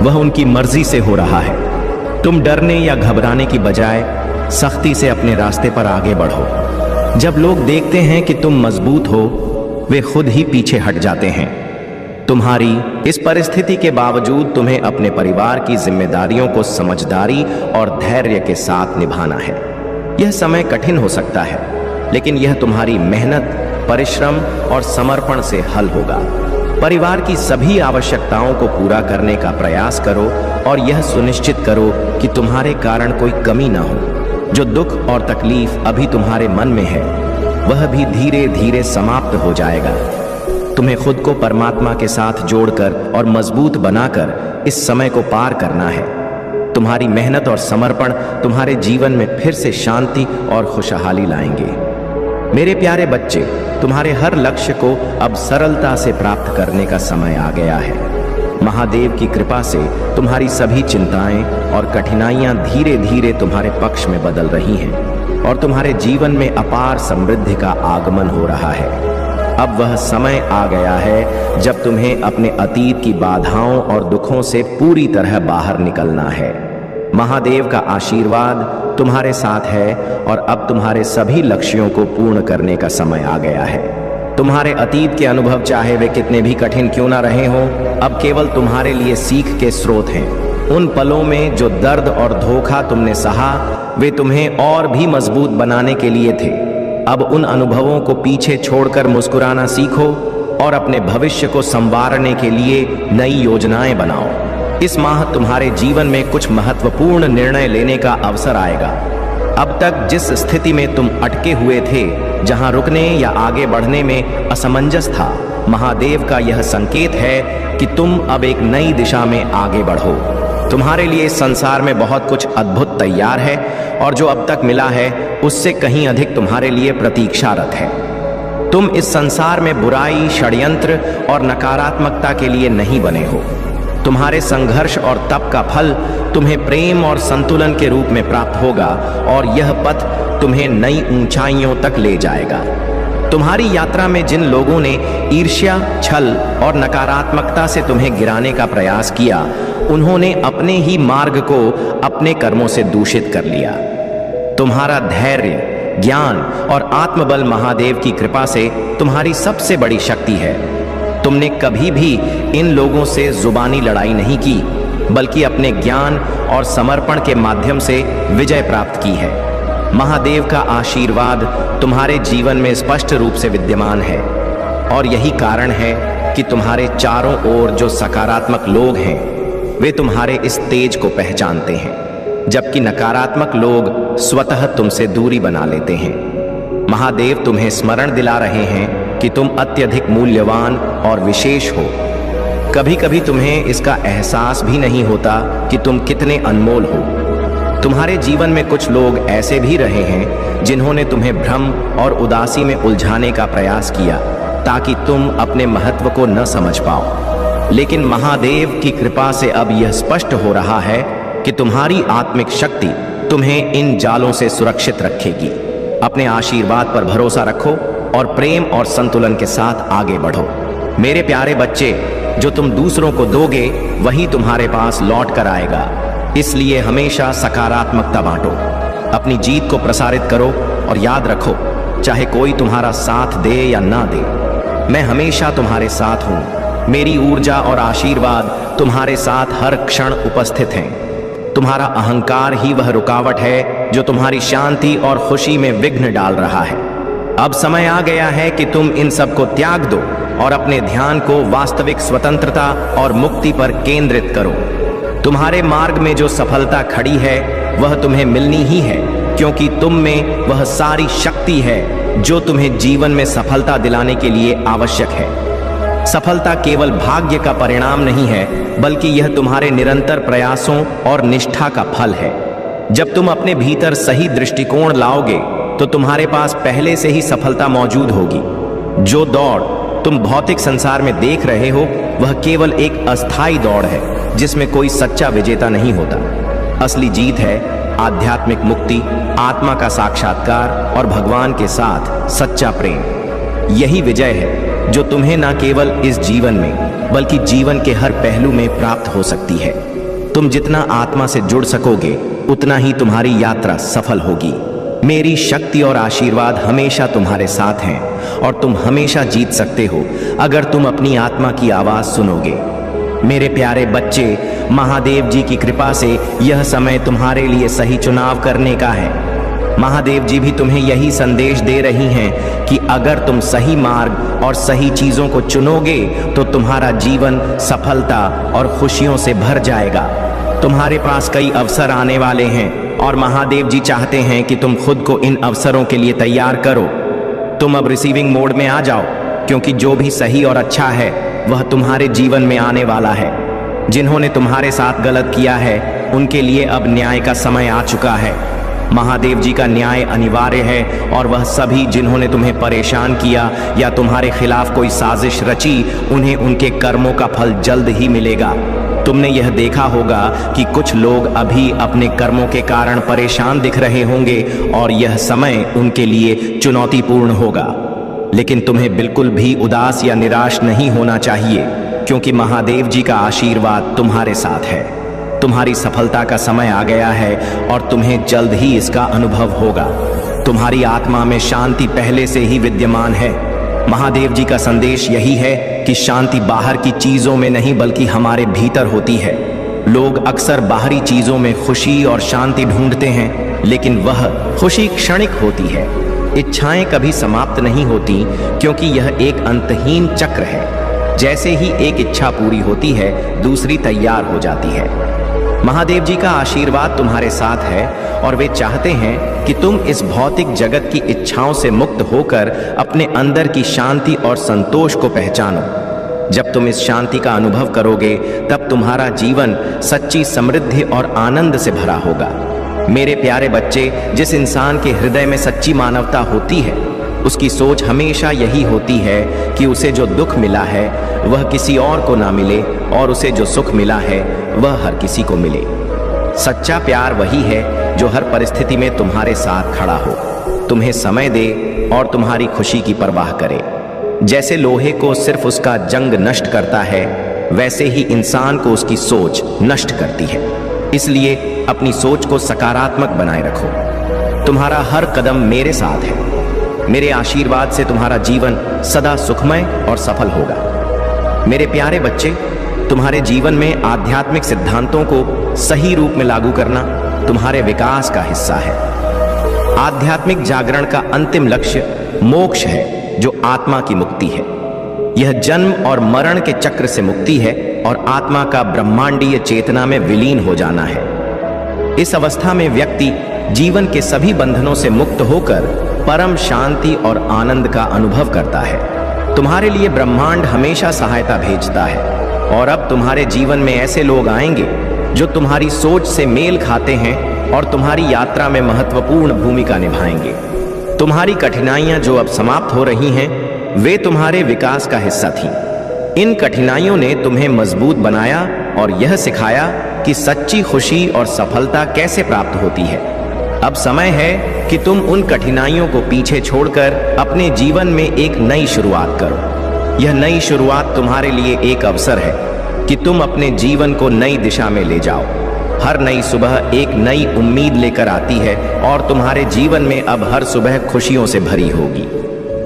वह उनकी मर्जी से हो रहा है। तुम डरने या घबराने की बजाय सख्ती से अपने रास्ते पर आगे बढ़ो। जब लोग देखते हैं कि तुम मजबूत हो, वे खुद ही पीछे हट जाते हैं। तुम्हारी इस परिस्थिति के बावजूद तुम्हें अपने परिवार की जिम्मेदारियों को समझदारी और धैर्य के साथ निभाना है। यह समय कठिन हो सकता है, लेकिन यह तुम्हारी मेहनत, परिश्रम और समर्पण से हल होगा। परिवार की सभी आवश्यकताओं को पूरा करने का प्रयास करो और यह सुनिश्चित करो कि तुम्हारे कारण कोई कमी न हो। जो दुख और तकलीफ अभी तुम्हारे मन में है, वह भी धीरे धीरे समाप्त हो जाएगा। तुम्हें खुद को परमात्मा के साथ जोड़कर और मजबूत बनाकर इस समय को पार करना है। तुम्हारी मेहनत और समर्पण तुम्हारे जीवन में फिर से शांति और खुशहाली लाएंगे। मेरे प्यारे बच्चे, तुम्हारे हर लक्ष्य को अब सरलता से प्राप्त करने का समय आ गया है। महादेव की कृपा से तुम्हारी सभी चिंताएं और कठिनाइयां धीरे धीरे तुम्हारे पक्ष में बदल रही हैं और तुम्हारे जीवन में अपार समृद्धि का आगमन हो रहा है। अब वह समय आ गया है जब तुम्हें अपने अतीत की बाधाओं और दुखों से पूरी तरह बाहर निकलना है। महादेव का आशीर्वाद तुम्हारे साथ है और अब तुम्हारे सभी लक्ष्यों को पूर्ण करने का समय आ गया है। तुम्हारे अतीत के अनुभव, चाहे वे कितने भी कठिन क्यों ना रहे हों, अब केवल तुम्हारे लिए सीख के स्रोत हैं। उन पलों में जो दर्द और धोखा तुमने सहा, वे तुम्हें और भी मजबूत बनाने के लिए थे। अब उन अनुभवों को पीछे छोड़कर मुस्कुराना सीखो और अपने भविष्य को संवारने के लिए नई योजनाएं बनाओ। इस माह तुम्हारे जीवन में कुछ महत्वपूर्ण निर्णय लेने का अवसर आएगा। अब तक जिस स्थिति में तुम अटके हुए थे, जहां रुकने या आगे बढ़ने में असमंजस था, महादेव का यह संकेत है कि तुम अब एक नई दिशा में आगे बढ़ो। तुम्हारे लिए इस संसार में बहुत कुछ अद्भुत तैयार है और जो अब तक मिला है उससे कहीं अधिक तुम्हारे लिए प्रतीक्षारत है। तुम इस संसार में बुराई, षड्यंत्र और नकारात्मकता के लिए नहीं बने हो। तुम्हारे संघर्ष और तप का फल तुम्हें प्रेम और संतुलन के रूप में प्राप्त होगा और यह पथ तुम्हें नई ऊंचाइयों तक ले जाएगा। तुम्हारी यात्रा में जिन लोगों ने ईर्ष्या, छल और नकारात्मकता से तुम्हें गिराने का प्रयास किया, उन्होंने अपने ही मार्ग को अपने कर्मों से दूषित कर लिया। तुम्हारा धैर्य, ज्ञान और आत्मबल महादेव की कृपा से तुम्हारी सबसे बड़ी शक्ति है। तुमने कभी भी इन लोगों से जुबानी लड़ाई नहीं की, बल्कि अपने ज्ञान और समर्पण के माध्यम से विजय प्राप्त की है। महादेव का आशीर्वाद तुम्हारे जीवन में स्पष्ट रूप से विद्यमान है, और यही कारण है कि तुम्हारे चारों ओर जो सकारात्मक लोग हैं वे तुम्हारे इस तेज को पहचानते हैं, जबकि नकारात्मक लोग स्वतः तुमसे दूरी बना लेते हैं। महादेव तुम्हें स्मरण दिला रहे हैं कि तुम अत्यधिक मूल्यवान और विशेष हो। कभी कभी तुम्हें इसका एहसास भी नहीं होता कि तुम कितने अनमोल हो। तुम्हारे जीवन में कुछ लोग ऐसे भी रहे हैं जिन्होंने तुम्हें भ्रम और उदासी में उलझाने का प्रयास किया, ताकि तुम अपने महत्व को न समझ पाओ। लेकिन महादेव की कृपा से अब यह स्पष्ट हो रहा है कि तुम्हारी आत्मिक शक्ति तुम्हें इन जालों से सुरक्षित रखेगी। अपने आशीर्वाद पर भरोसा रखो और प्रेम और संतुलन के साथ आगे बढ़ो। मेरे प्यारे बच्चे, जो तुम दूसरों को दोगे वही तुम्हारे पास लौट कर आएगा। इसलिए हमेशा सकारात्मकता बांटो, अपनी जीत को प्रसारित करो और याद रखो, चाहे कोई तुम्हारा साथ दे या ना दे, मैं हमेशा तुम्हारे साथ हूं। मेरी ऊर्जा और आशीर्वाद तुम्हारे साथ हर क्षण उपस्थित हैं। तुम्हारा अहंकार ही वह रुकावट है जो तुम्हारी शांति और खुशी में विघ्न डाल रहा है। अब समय आ गया है कि तुम इन सब को त्याग दो और अपने ध्यान को वास्तविक स्वतंत्रता और मुक्ति पर केंद्रित करो। तुम्हारे मार्ग में जो सफलता खड़ी है वह तुम्हें मिलनी ही है, क्योंकि तुम में वह सारी शक्ति है जो तुम्हें जीवन में सफलता दिलाने के लिए आवश्यक है। सफलता केवल भाग्य का परिणाम नहीं है, बल्कि यह तुम्हारे निरंतर प्रयासों और निष्ठा का फल है। जब तुम अपने भीतर सही दृष्टिकोण लाओगे तो तुम्हारे पास पहले से ही सफलता मौजूद होगी। जो दौड़ तुम भौतिक संसार में देख रहे हो वह केवल एक अस्थायी दौड़ है, जिसमें कोई सच्चा विजेता नहीं होता। असली जीत है आध्यात्मिक मुक्ति, आत्मा का साक्षात्कार और भगवान के साथ सच्चा प्रेम। यही विजय है जो तुम्हें न केवल इस जीवन में बल्कि जीवन के हर पहलू में प्राप्त हो सकती है। तुम जितना आत्मा से जुड़ सकोगे उतना ही तुम्हारी यात्रा सफल होगी। मेरी शक्ति और आशीर्वाद हमेशा तुम्हारे साथ हैं और तुम हमेशा जीत सकते हो अगर तुम अपनी आत्मा की आवाज सुनोगे। मेरे प्यारे बच्चे, महादेव जी की कृपा से यह समय तुम्हारे लिए सही चुनाव करने का है। महादेव जी भी तुम्हें यही संदेश दे रही हैं कि अगर तुम सही मार्ग और सही चीजों को चुनोगे तो तुम्हारा जीवन सफलता और खुशियों से भर जाएगा। तुम्हारे पास कई अवसर आने वाले हैं और महादेव जी चाहते हैं कि तुम खुद को इन अवसरों के लिए तैयार करो। तुम अब रिसीविंग मोड में आ जाओ, क्योंकि जो भी सही और अच्छा है वह तुम्हारे जीवन में आने वाला है। जिन्होंने तुम्हारे साथ गलत किया है उनके लिए अब न्याय का समय आ चुका है। महादेव जी का न्याय अनिवार्य है और वह सभी जिन्होंने तुम्हें परेशान किया या तुम्हारे खिलाफ कोई साजिश रची, उन्हें उनके कर्मों का फल जल्द ही मिलेगा। तुमने यह देखा होगा कि कुछ लोग अभी अपने कर्मों के कारण परेशान दिख रहे होंगे और यह समय उनके लिए चुनौतीपूर्ण होगा। लेकिन तुम्हें बिल्कुल भी उदास या निराश नहीं होना चाहिए, क्योंकि महादेव जी का आशीर्वाद तुम्हारे साथ है। तुम्हारी सफलता का समय आ गया है और तुम्हें जल्द ही इसका अनुभव होगा। तुम्हारी आत्मा में शांति पहले से ही विद्यमान है। महादेव जी का संदेश यही है कि शांति बाहर की चीजों में नहीं बल्कि हमारे भीतर होती है। लोग अक्सर बाहरी चीजों में खुशी और शांति ढूंढते हैं, लेकिन वह खुशी क्षणिक होती है। इच्छाएं कभी समाप्त नहीं होती, क्योंकि यह एक अंतहीन चक्र है। जैसे ही एक इच्छा पूरी होती है, दूसरी तैयार हो जाती है। महादेव जी का आशीर्वाद तुम्हारे साथ है और वे चाहते हैं कि तुम इस भौतिक जगत की इच्छाओं से मुक्त होकर अपने अंदर की शांति और संतोष को पहचानो। जब तुम इस शांति का अनुभव करोगे, तब तुम्हारा जीवन सच्ची समृद्धि और आनंद से भरा होगा। मेरे प्यारे बच्चे, जिस इंसान के हृदय में सच्ची मानवता होती है, उसकी सोच हमेशा यही होती है कि उसे जो दुख मिला है वह किसी और को ना मिले और उसे जो सुख मिला है वह हर किसी को मिले। सच्चा प्यार वही है जो हर परिस्थिति में तुम्हारे साथ खड़ा हो। तुम्हें समय दे और तुम्हारी खुशी की परवाह करे। जैसे लोहे को सिर्फ उसका जंग नष्ट करता है, वैसे ही इंसान को उसकी सोच नष्ट करती है। इसलिए अपनी सोच को सकारात्मक बनाए रखो। तुम्हारा हर कदम मेरे साथ है। मेरे आशीर्वाद से तुम्हारा जीवन सदा सुखमय और सफल होगा। मेरे प्यारे बच्चे, तुम्हारे जीवन में आध्यात्मिक सिद्धांतों को सही रूप में लागू करना तुम्हारे विकास का हिस्सा है। आध्यात्मिक जागरण का अंतिम लक्ष्य मोक्ष है, जो आत्मा की मुक्ति है। यह जन्म और मरण के चक्र से मुक्ति है और आत्मा का ब्रह्मांडीय चेतना में विलीन हो जाना है। इस अवस्था में व्यक्ति जीवन के सभी बंधनों से मुक्त होकर परम शांति और आनंद का अनुभव करता है। तुम्हारे लिए ब्रह्मांड हमेशा सहायता भेजता है और अब तुम्हारे जीवन में ऐसे लोग आएंगे जो तुम्हारी सोच से मेल खाते हैं और तुम्हारी यात्रा में महत्वपूर्ण भूमिका निभाएंगे। तुम्हारी कठिनाइयां जो अब समाप्त हो रही हैं, वे तुम्हारे विकास का हिस्सा थीं। इन कठिनाइयों ने तुम्हें मजबूत बनाया और यह सिखाया कि सच्ची खुशी और सफलता कैसे प्राप्त होती है। अब समय है कि तुम उन कठिनाइयों को पीछे छोड़कर अपने जीवन में एक नई शुरुआत करो। यह नई शुरुआत तुम्हारे लिए एक अवसर है कि तुम अपने जीवन को नई दिशा में ले जाओ। हर नई सुबह एक नई उम्मीद लेकर आती है और तुम्हारे जीवन में अब हर सुबह खुशियों से भरी होगी।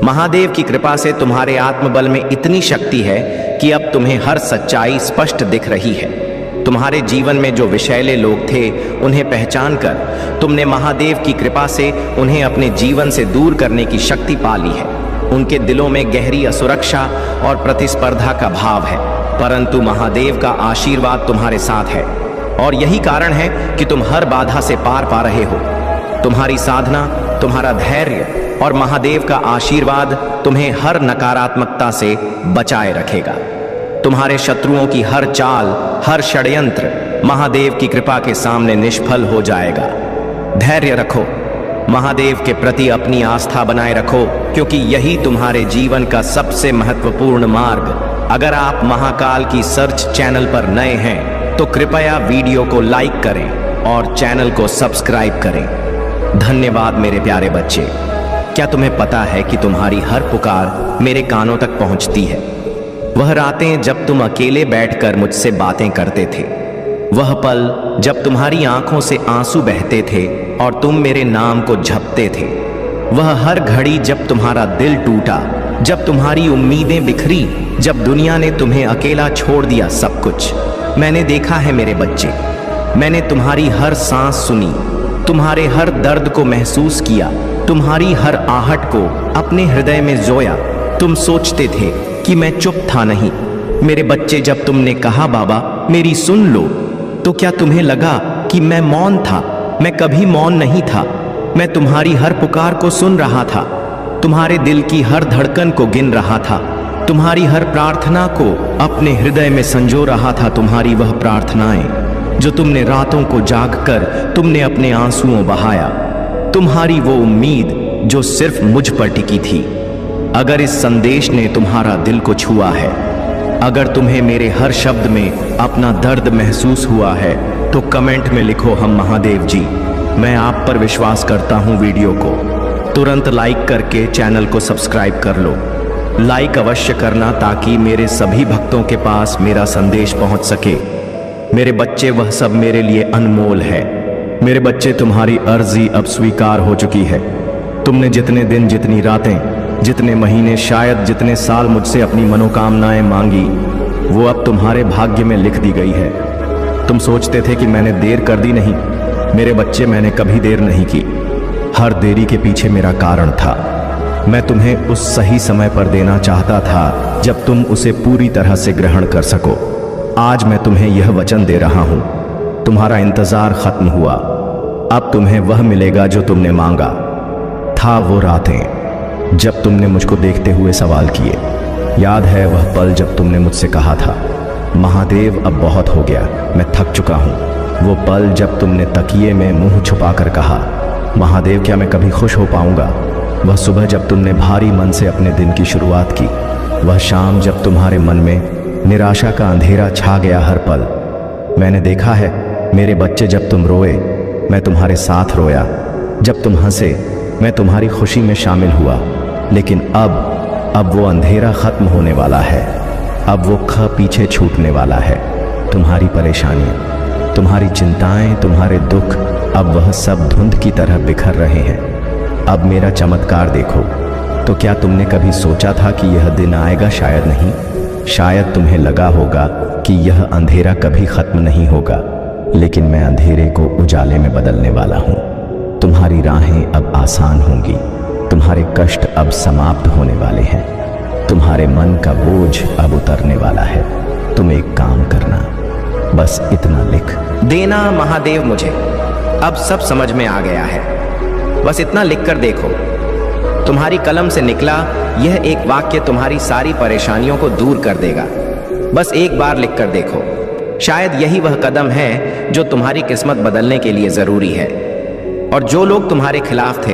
महादेव की कृपा से तुम्हारे आत्मबल में इतनी शक्ति है कि अब तुम्हें हर सच्चाई स्पष्ट दिख रही है। तुम्हारे जीवन में जो विषैले लोग थे, उन्हें पहचान कर तुमने महादेव की कृपा से उन्हें अपने जीवन से दूर करने की शक्ति पा ली है। उनके दिलों में गहरी असुरक्षा और प्रतिस्पर्धा का भाव है, परंतु महादेव का आशीर्वाद तुम्हारे साथ है और यही कारण है कि तुम हर बाधा से पार पा रहे हो। तुम्हारी साधना, तुम्हारा धैर्य और महादेव का आशीर्वाद तुम्हें हर नकारात्मकता से बचाए रखेगा। तुम्हारे शत्रुओं की हर चाल, हर षड्यंत्र महादेव की कृपा के सामने निष्फल हो जाएगा। धैर्य रखो, महादेव के प्रति अपनी आस्था बनाए रखो, क्योंकि यही तुम्हारे जीवन का सबसे महत्वपूर्ण मार्ग। अगर आप महाकाल की सर्च चैनल पर नए हैं तो कृपया वीडियो को लाइक करें और चैनल को सब्सक्राइब करें। धन्यवाद मेरे प्यारे बच्चे। क्या तुम्हें पता है कि तुम्हारी हर पुकार मेरे कानों तक पहुंचती है? वह रातें जब तुम अकेले बैठकर मुझसे बातें करते थे, वह पल जब तुम्हारी आंखों से आंसू बहते थे और तुम मेरे नाम को झपते थे, वह हर घड़ी जब तुम्हारा दिल टूटा, जब तुम्हारी उम्मीदें बिखरी, जब दुनिया ने तुम्हें अकेला छोड़ दिया सब कुछ। मैंने देखा है मेरे बच्चे, मैंने तुम्हारी हर सांस सुनी, तुम्हारे हर दर्द को महसूस किया, तुम्हारी हर आहट को अपने हृदय में जोया। तुम सोचते थे कि मैं चुप था, नहीं मेरे बच्चे। जब तुमने कहा बाबा मेरी सुन लो, तो क्या तुम्हें लगा कि मैं मौन था? मैं कभी मौन नहीं था। मैं तुम्हारी हर पुकार को सुन रहा था, तुम्हारे दिल की हर धड़कन को गिन रहा था, तुम्हारी हर प्रार्थना को अपने हृदय में संजो रहा था। तुम्हारी वह प्रार्थनाएं जो तुमने रातों को जागकर तुमने अपने आंसुओं बहाया, तुम्हारी वो उम्मीद जो सिर्फ मुझ पर टिकी थी। अगर इस संदेश ने तुम्हारा दिल को छुआ है, अगर तुम्हें मेरे हर शब्द में अपना दर्द महसूस हुआ है, तो कमेंट में लिखो हम महादेव जी। मैं आप पर विश्वास करता हूँ। वीडियो को तुरंत लाइक करके चैनल को सब्सक्राइब कर लो। लाइक अवश्य करना ताकि मेरे सभी भक्तों के पास मेरा संदेश पहुंच सके। मेरे बच्चे, वह सब मेरे लिए अनमोल है। मेरे बच्चे, तुम्हारी अर्जी अब स्वीकार हो चुकी है। तुमने जितने दिन, जितनी रातें, जितने महीने, शायद जितने साल मुझसे अपनी मनोकामनाएं मांगी, वो अब तुम्हारे भाग्य में लिख दी गई है। तुम सोचते थे कि मैंने देर कर दी, नहीं मेरे बच्चे, मैंने कभी देर नहीं की। हर देरी के पीछे मेरा कारण था। मैं तुम्हें उस सही समय पर देना चाहता था जब तुम उसे पूरी तरह से ग्रहण कर सको। आज मैं तुम्हें यह वचन दे रहा हूं, तुम्हारा इंतजार खत्म हुआ। अब तुम्हें वह मिलेगा जो तुमने मांगा था। वो रातें जब तुमने मुझको देखते हुए सवाल किए, याद है वह पल जब तुमने मुझसे कहा था महादेव अब बहुत हो गया, मैं थक चुका हूं। वो पल जब तुमने तकिए में मुंह छुपाकर कहा महादेव क्या मैं कभी खुश हो पाऊंगा। वह सुबह जब तुमने भारी मन से अपने दिन की शुरुआत की, वह शाम जब तुम्हारे मन में निराशा का अंधेरा छा गया। हर पल मैंने देखा है मेरे बच्चे, जब तुम रोए मैं तुम्हारे साथ रोया, जब तुम हंसे मैं तुम्हारी खुशी में शामिल हुआ, लेकिन अब वो अंधेरा खत्म होने वाला है। अब वो ख पीछे छूटने वाला है। तुम्हारी परेशानियां, तुम्हारी चिंताएं, तुम्हारे दुख, अब वह सब धुंध की तरह बिखर रहे हैं। अब मेरा चमत्कार देखो। तो क्या तुमने कभी सोचा था कि यह दिन आएगा? शायद नहीं। शायद तुम्हें लगा होगा कि यह अंधेरा कभी खत्म नहीं होगा, लेकिन मैं अंधेरे को उजाले में बदलने वाला हूँ। तुम्हारी राहें अब आसान होंगी, तुम्हारे कष्ट अब समाप्त होने वाले हैं, तुम्हारे मन का बोझ अब उतरने वाला है। तुम एक काम करना, बस इतना लिख देना महादेव मुझे। अब सब समझ में आ गया है। बस इतना लिखकर देखो। तुम्हारी कलम से निकला यह एक वाक्य तुम्हारी सारी परेशानियों को दूर कर देगा। बस एक बार लिखकर देखो। शायद यही वह कदम है जो तुम्हारी किस्मत बदलने के लिए जरूरी है। और जो लोग तुम्हारे खिलाफ थे,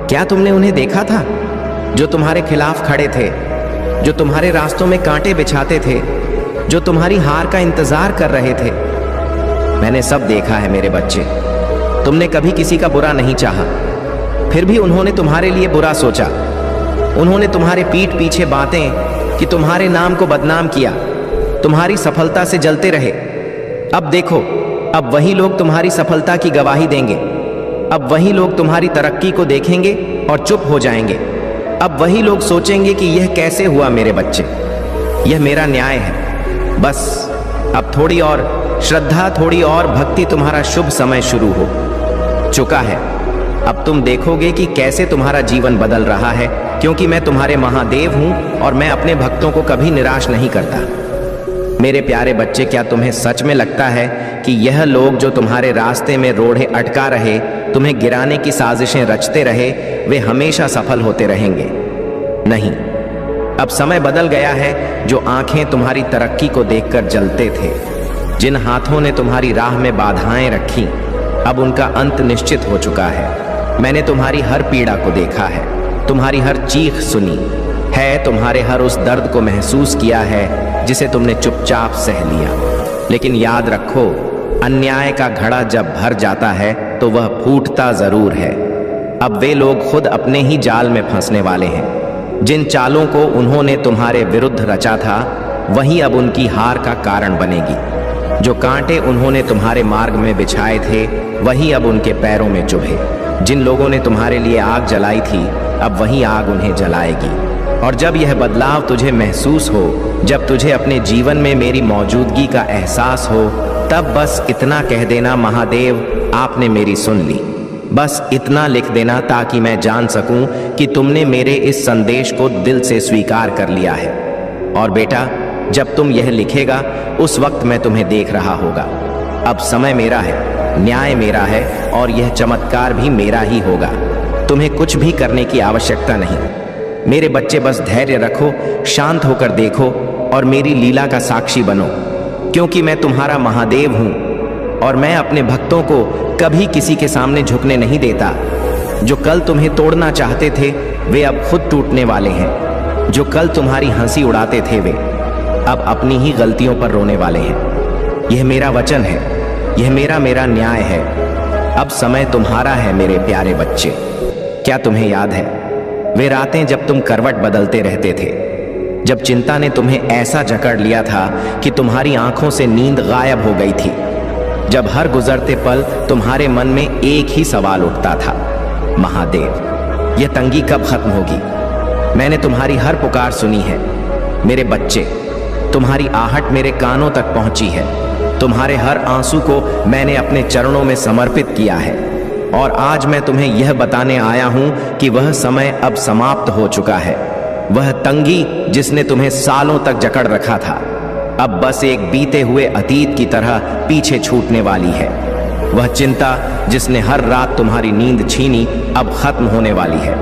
क्या तुमने उन्हें देखा था? जो तुम्हारे खिलाफ खड़े थे, जो तुम्हारे रास्तों में कांटे बिछाते थे, जो तुम्हारी हार का इंतजार कर रहे थे। मैंने सब देखा है मेरे बच्चे। तुमने कभी किसी का बुरा नहीं चाहा, फिर भी उन्होंने तुम्हारे लिए बुरा सोचा। उन्होंने तुम्हारे पीठ पीछे बातें कि तुम्हारे नाम को बदनाम किया, तुम्हारी सफलता से जलते रहे। अब देखो, अब वही लोग तुम्हारी सफलता की गवाही देंगे। अब वही लोग तुम्हारी तरक्की को देखेंगे और चुप हो जाएंगे। अब वही लोग सोचेंगे कि यह कैसे हुआ मेरे बच्चे, यह मेरा न्याय है। बस अब थोड़ी और श्रद्धा, थोड़ी और भक्ति, तुम्हारा शुभ समय शुरू हो चुका है। अब तुम देखोगे कि कैसे तुम्हारा जीवन बदल रहा है, क्योंकि मैं तुम्हारे महादेव हूं और मैं अपने भक्तों को कभी निराश नहीं करता। मेरे प्यारे बच्चे, क्या तुम्हें सच में लगता है कि यह लोग जो तुम्हारे रास्ते में रोड़े अटका रहे, तुम्हें गिराने की साजिशें रचते रहे, वे हमेशा सफल होते रहेंगे? नहीं। अब समय बदल गया है। जो आंखें तुम्हारी तरक्की को देखकर जलते थे, जिन हाथों ने तुम्हारी राह में बाधाएं रखी, अब उनका अंत निश्चित हो चुका है। मैंने तुम्हारी हर पीड़ा को देखा है, तुम्हारी हर चीख सुनी है, तुम्हारे हर उस दर्द को महसूस किया है जिसे तुमने चुपचाप सह लिया। लेकिन याद रखो, अन्याय का घड़ा जब भर जाता है तो वह फूटता जरूर है। अब वे लोग खुद अपने ही जाल में फंसने वाले हैं। जिन चालों को उन्होंने तुम्हारे विरुद्ध रचा था, वही अब उनकी हार का कारण बनेगी। जो कांटे उन्होंने तुम्हारे मार्ग में बिछाए थे, वही अब उनके पैरों में चुभे। जिन लोगों ने तुम्हारे लिए आग जलाई थी, अब वही आग उन्हें जलाएगी। और जब यह बदलाव तुझे महसूस हो, जब तुझे अपने जीवन में मेरी मौजूदगी का एहसास हो, तब बस इतना कह देना, महादेव आपने मेरी सुन ली। बस इतना लिख देना ताकि मैं जान सकूं कि तुमने मेरे इस संदेश को दिल से स्वीकार कर लिया है। और बेटा, जब तुम यह लिखेगा, उस वक्त मैं तुम्हें देख रहा होगा। अब समय मेरा है, न्याय मेरा है, और यह चमत्कार भी मेरा ही होगा। तुम्हें कुछ भी करने की आवश्यकता नहीं। मेरे बच्चे, बस धैर्य रखो, शांत होकर देखो और मेरी लीला का साक्षी बनो, क्योंकि मैं तुम्हारा महादेव हूं और मैं अपने भक्तों को कभी किसी के सामने झुकने नहीं देता। जो कल तुम्हें तोड़ना चाहते थे, वे अब खुद टूटने वाले हैं। जो कल तुम्हारी हंसी उड़ाते थे, वे अब अपनी ही गलतियों पर रोने वाले हैं। यह मेरा वचन है, यह मेरा न्याय है। अब समय तुम्हारा है मेरे प्यारे बच्चे। क्या तुम्हें याद है वे रातें जब तुम करवट बदलते रहते थे, जब चिंता ने तुम्हें ऐसा जकड़ लिया था कि तुम्हारी आंखों से नींद गायब हो गई थी, जब हर गुजरते पल तुम्हारे मन में एक ही सवाल उठता था, महादेव यह तंगी कब खत्म होगी? मैंने तुम्हारी हर पुकार सुनी है मेरे बच्चे। तुम्हारी आहट मेरे कानों तक पहुंची है। तुम्हारे हर आंसू को मैंने अपने चरणों में समर्पित किया है। और आज मैं तुम्हें यह बताने आया हूं कि वह समय अब समाप्त हो चुका है। वह तंगी जिसने तुम्हें सालों तक जकड़ रखा था, अब बस एक बीते हुए अतीत की तरह पीछे छूटने वाली है। वह चिंता जिसने हर रात तुम्हारी नींद छीनी, अब खत्म होने वाली है,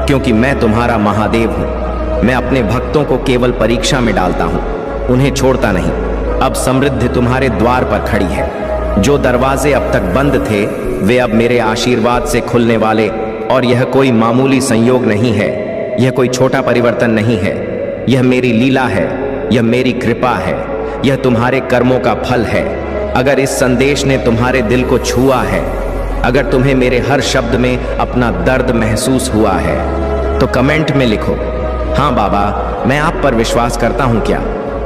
क्योंकि मैं तुम्हारा महादेव हूं। मैं अपने भक्तों को केवल परीक्षा में डालता हूं, उन्हें छोड़ता नहीं। अब समृद्धि तुम्हारे द्वार पर खड़ी है। जो दरवाजे अब तक बंद थे, वे अब मेरे आशीर्वाद से खुलने वाले। और यह कोई मामूली संयोग नहीं है, यह कोई छोटा परिवर्तन नहीं है। यह मेरी लीला है, यह मेरी कृपा है, यह तुम्हारे कर्मों का फल है। अगर इस संदेश ने तुम्हारे दिल को छुआ है, अगर तुम्हें मेरे हर शब्द में अपना दर्द महसूस हुआ है तो कमेंट में लिखो, हाँ बाबा, मैं आप पर विश्वास करता हूँ। क्या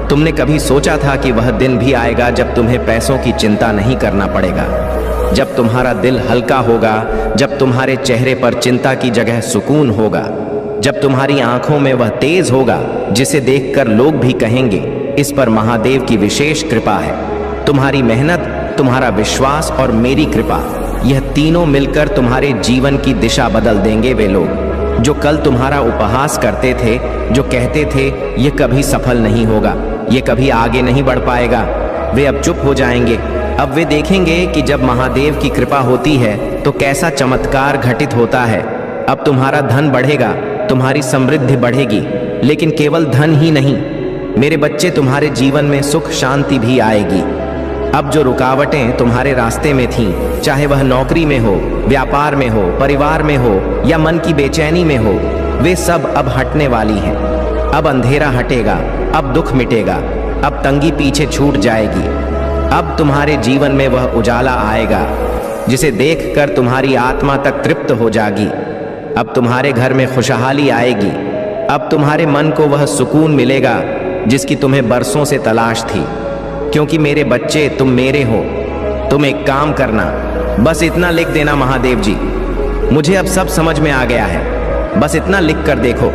तुमने कभी सोचा था कि वह दिन भी आएगा जब तुम्हें पैसों की चिंता नहीं करना पड़ेगा, जब तुम्हारा दिल हल्का होगा, जब तुम्हारे चेहरे पर चिंता की जगह सुकून होगा, जब तुम्हारी आंखों में वह तेज होगा जिसे देखकर लोग भी कहेंगे इस पर महादेव की विशेष कृपा है। तुम्हारी मेहनत, तुम्हारा विश्वास और मेरी कृपा, यह तीनों मिलकर तुम्हारे जीवन की दिशा बदल देंगे। वे लोग जो कल तुम्हारा उपहास करते थे, जो कहते थे ये कभी सफल नहीं होगा, ये कभी आगे नहीं बढ़ पाएगा, वे अब चुप हो जाएंगे। अब वे देखेंगे कि जब महादेव की कृपा होती है तो कैसा चमत्कार घटित होता है। अब तुम्हारा धन बढ़ेगा, तुम्हारी समृद्धि बढ़ेगी, लेकिन केवल धन ही नहीं, मेरे बच्चे, तुम्हारे जीवन में सुख शांति भी आएगी। अब जो रुकावटें तुम्हारे रास्ते में थीं, चाहे वह नौकरी में हो, व्यापार में हो, परिवार में हो या मन की बेचैनी में हो, वे सब अब हटने वाली हैं। अब अंधेरा हटेगा, अब दुख मिटेगा, अब तंगी पीछे छूट जाएगी। अब तुम्हारे जीवन में वह उजाला आएगा जिसे देखकर तुम्हारी आत्मा तक तृप्त हो जागी। अब तुम्हारे घर में खुशहाली आएगी। अब तुम्हारे मन को वह सुकून मिलेगा जिसकी तुम्हें बरसों से तलाश थी। क्योंकि मेरे बच्चे, तुम मेरे हो। तुम एक काम करना, बस इतना लिख देना, महादेव जी, मुझे अब सब समझ में आ गया है। बस इतना लिख कर देखो,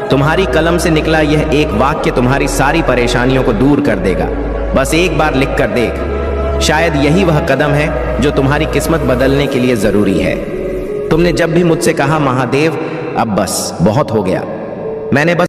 तुम्हारी कलम से निकला यह एक वाक्य तुम्हारी सारी परेशानियों को दूर कर देगा। बस एक बार लिख कर देख, शायद यही वह कदम है जो तुम्हारी किस्मत बदलने के लिए जरूरी है। तुमने जब भी मुझसे कहा महादेव अब बस बहुत हो गया, मैंने बस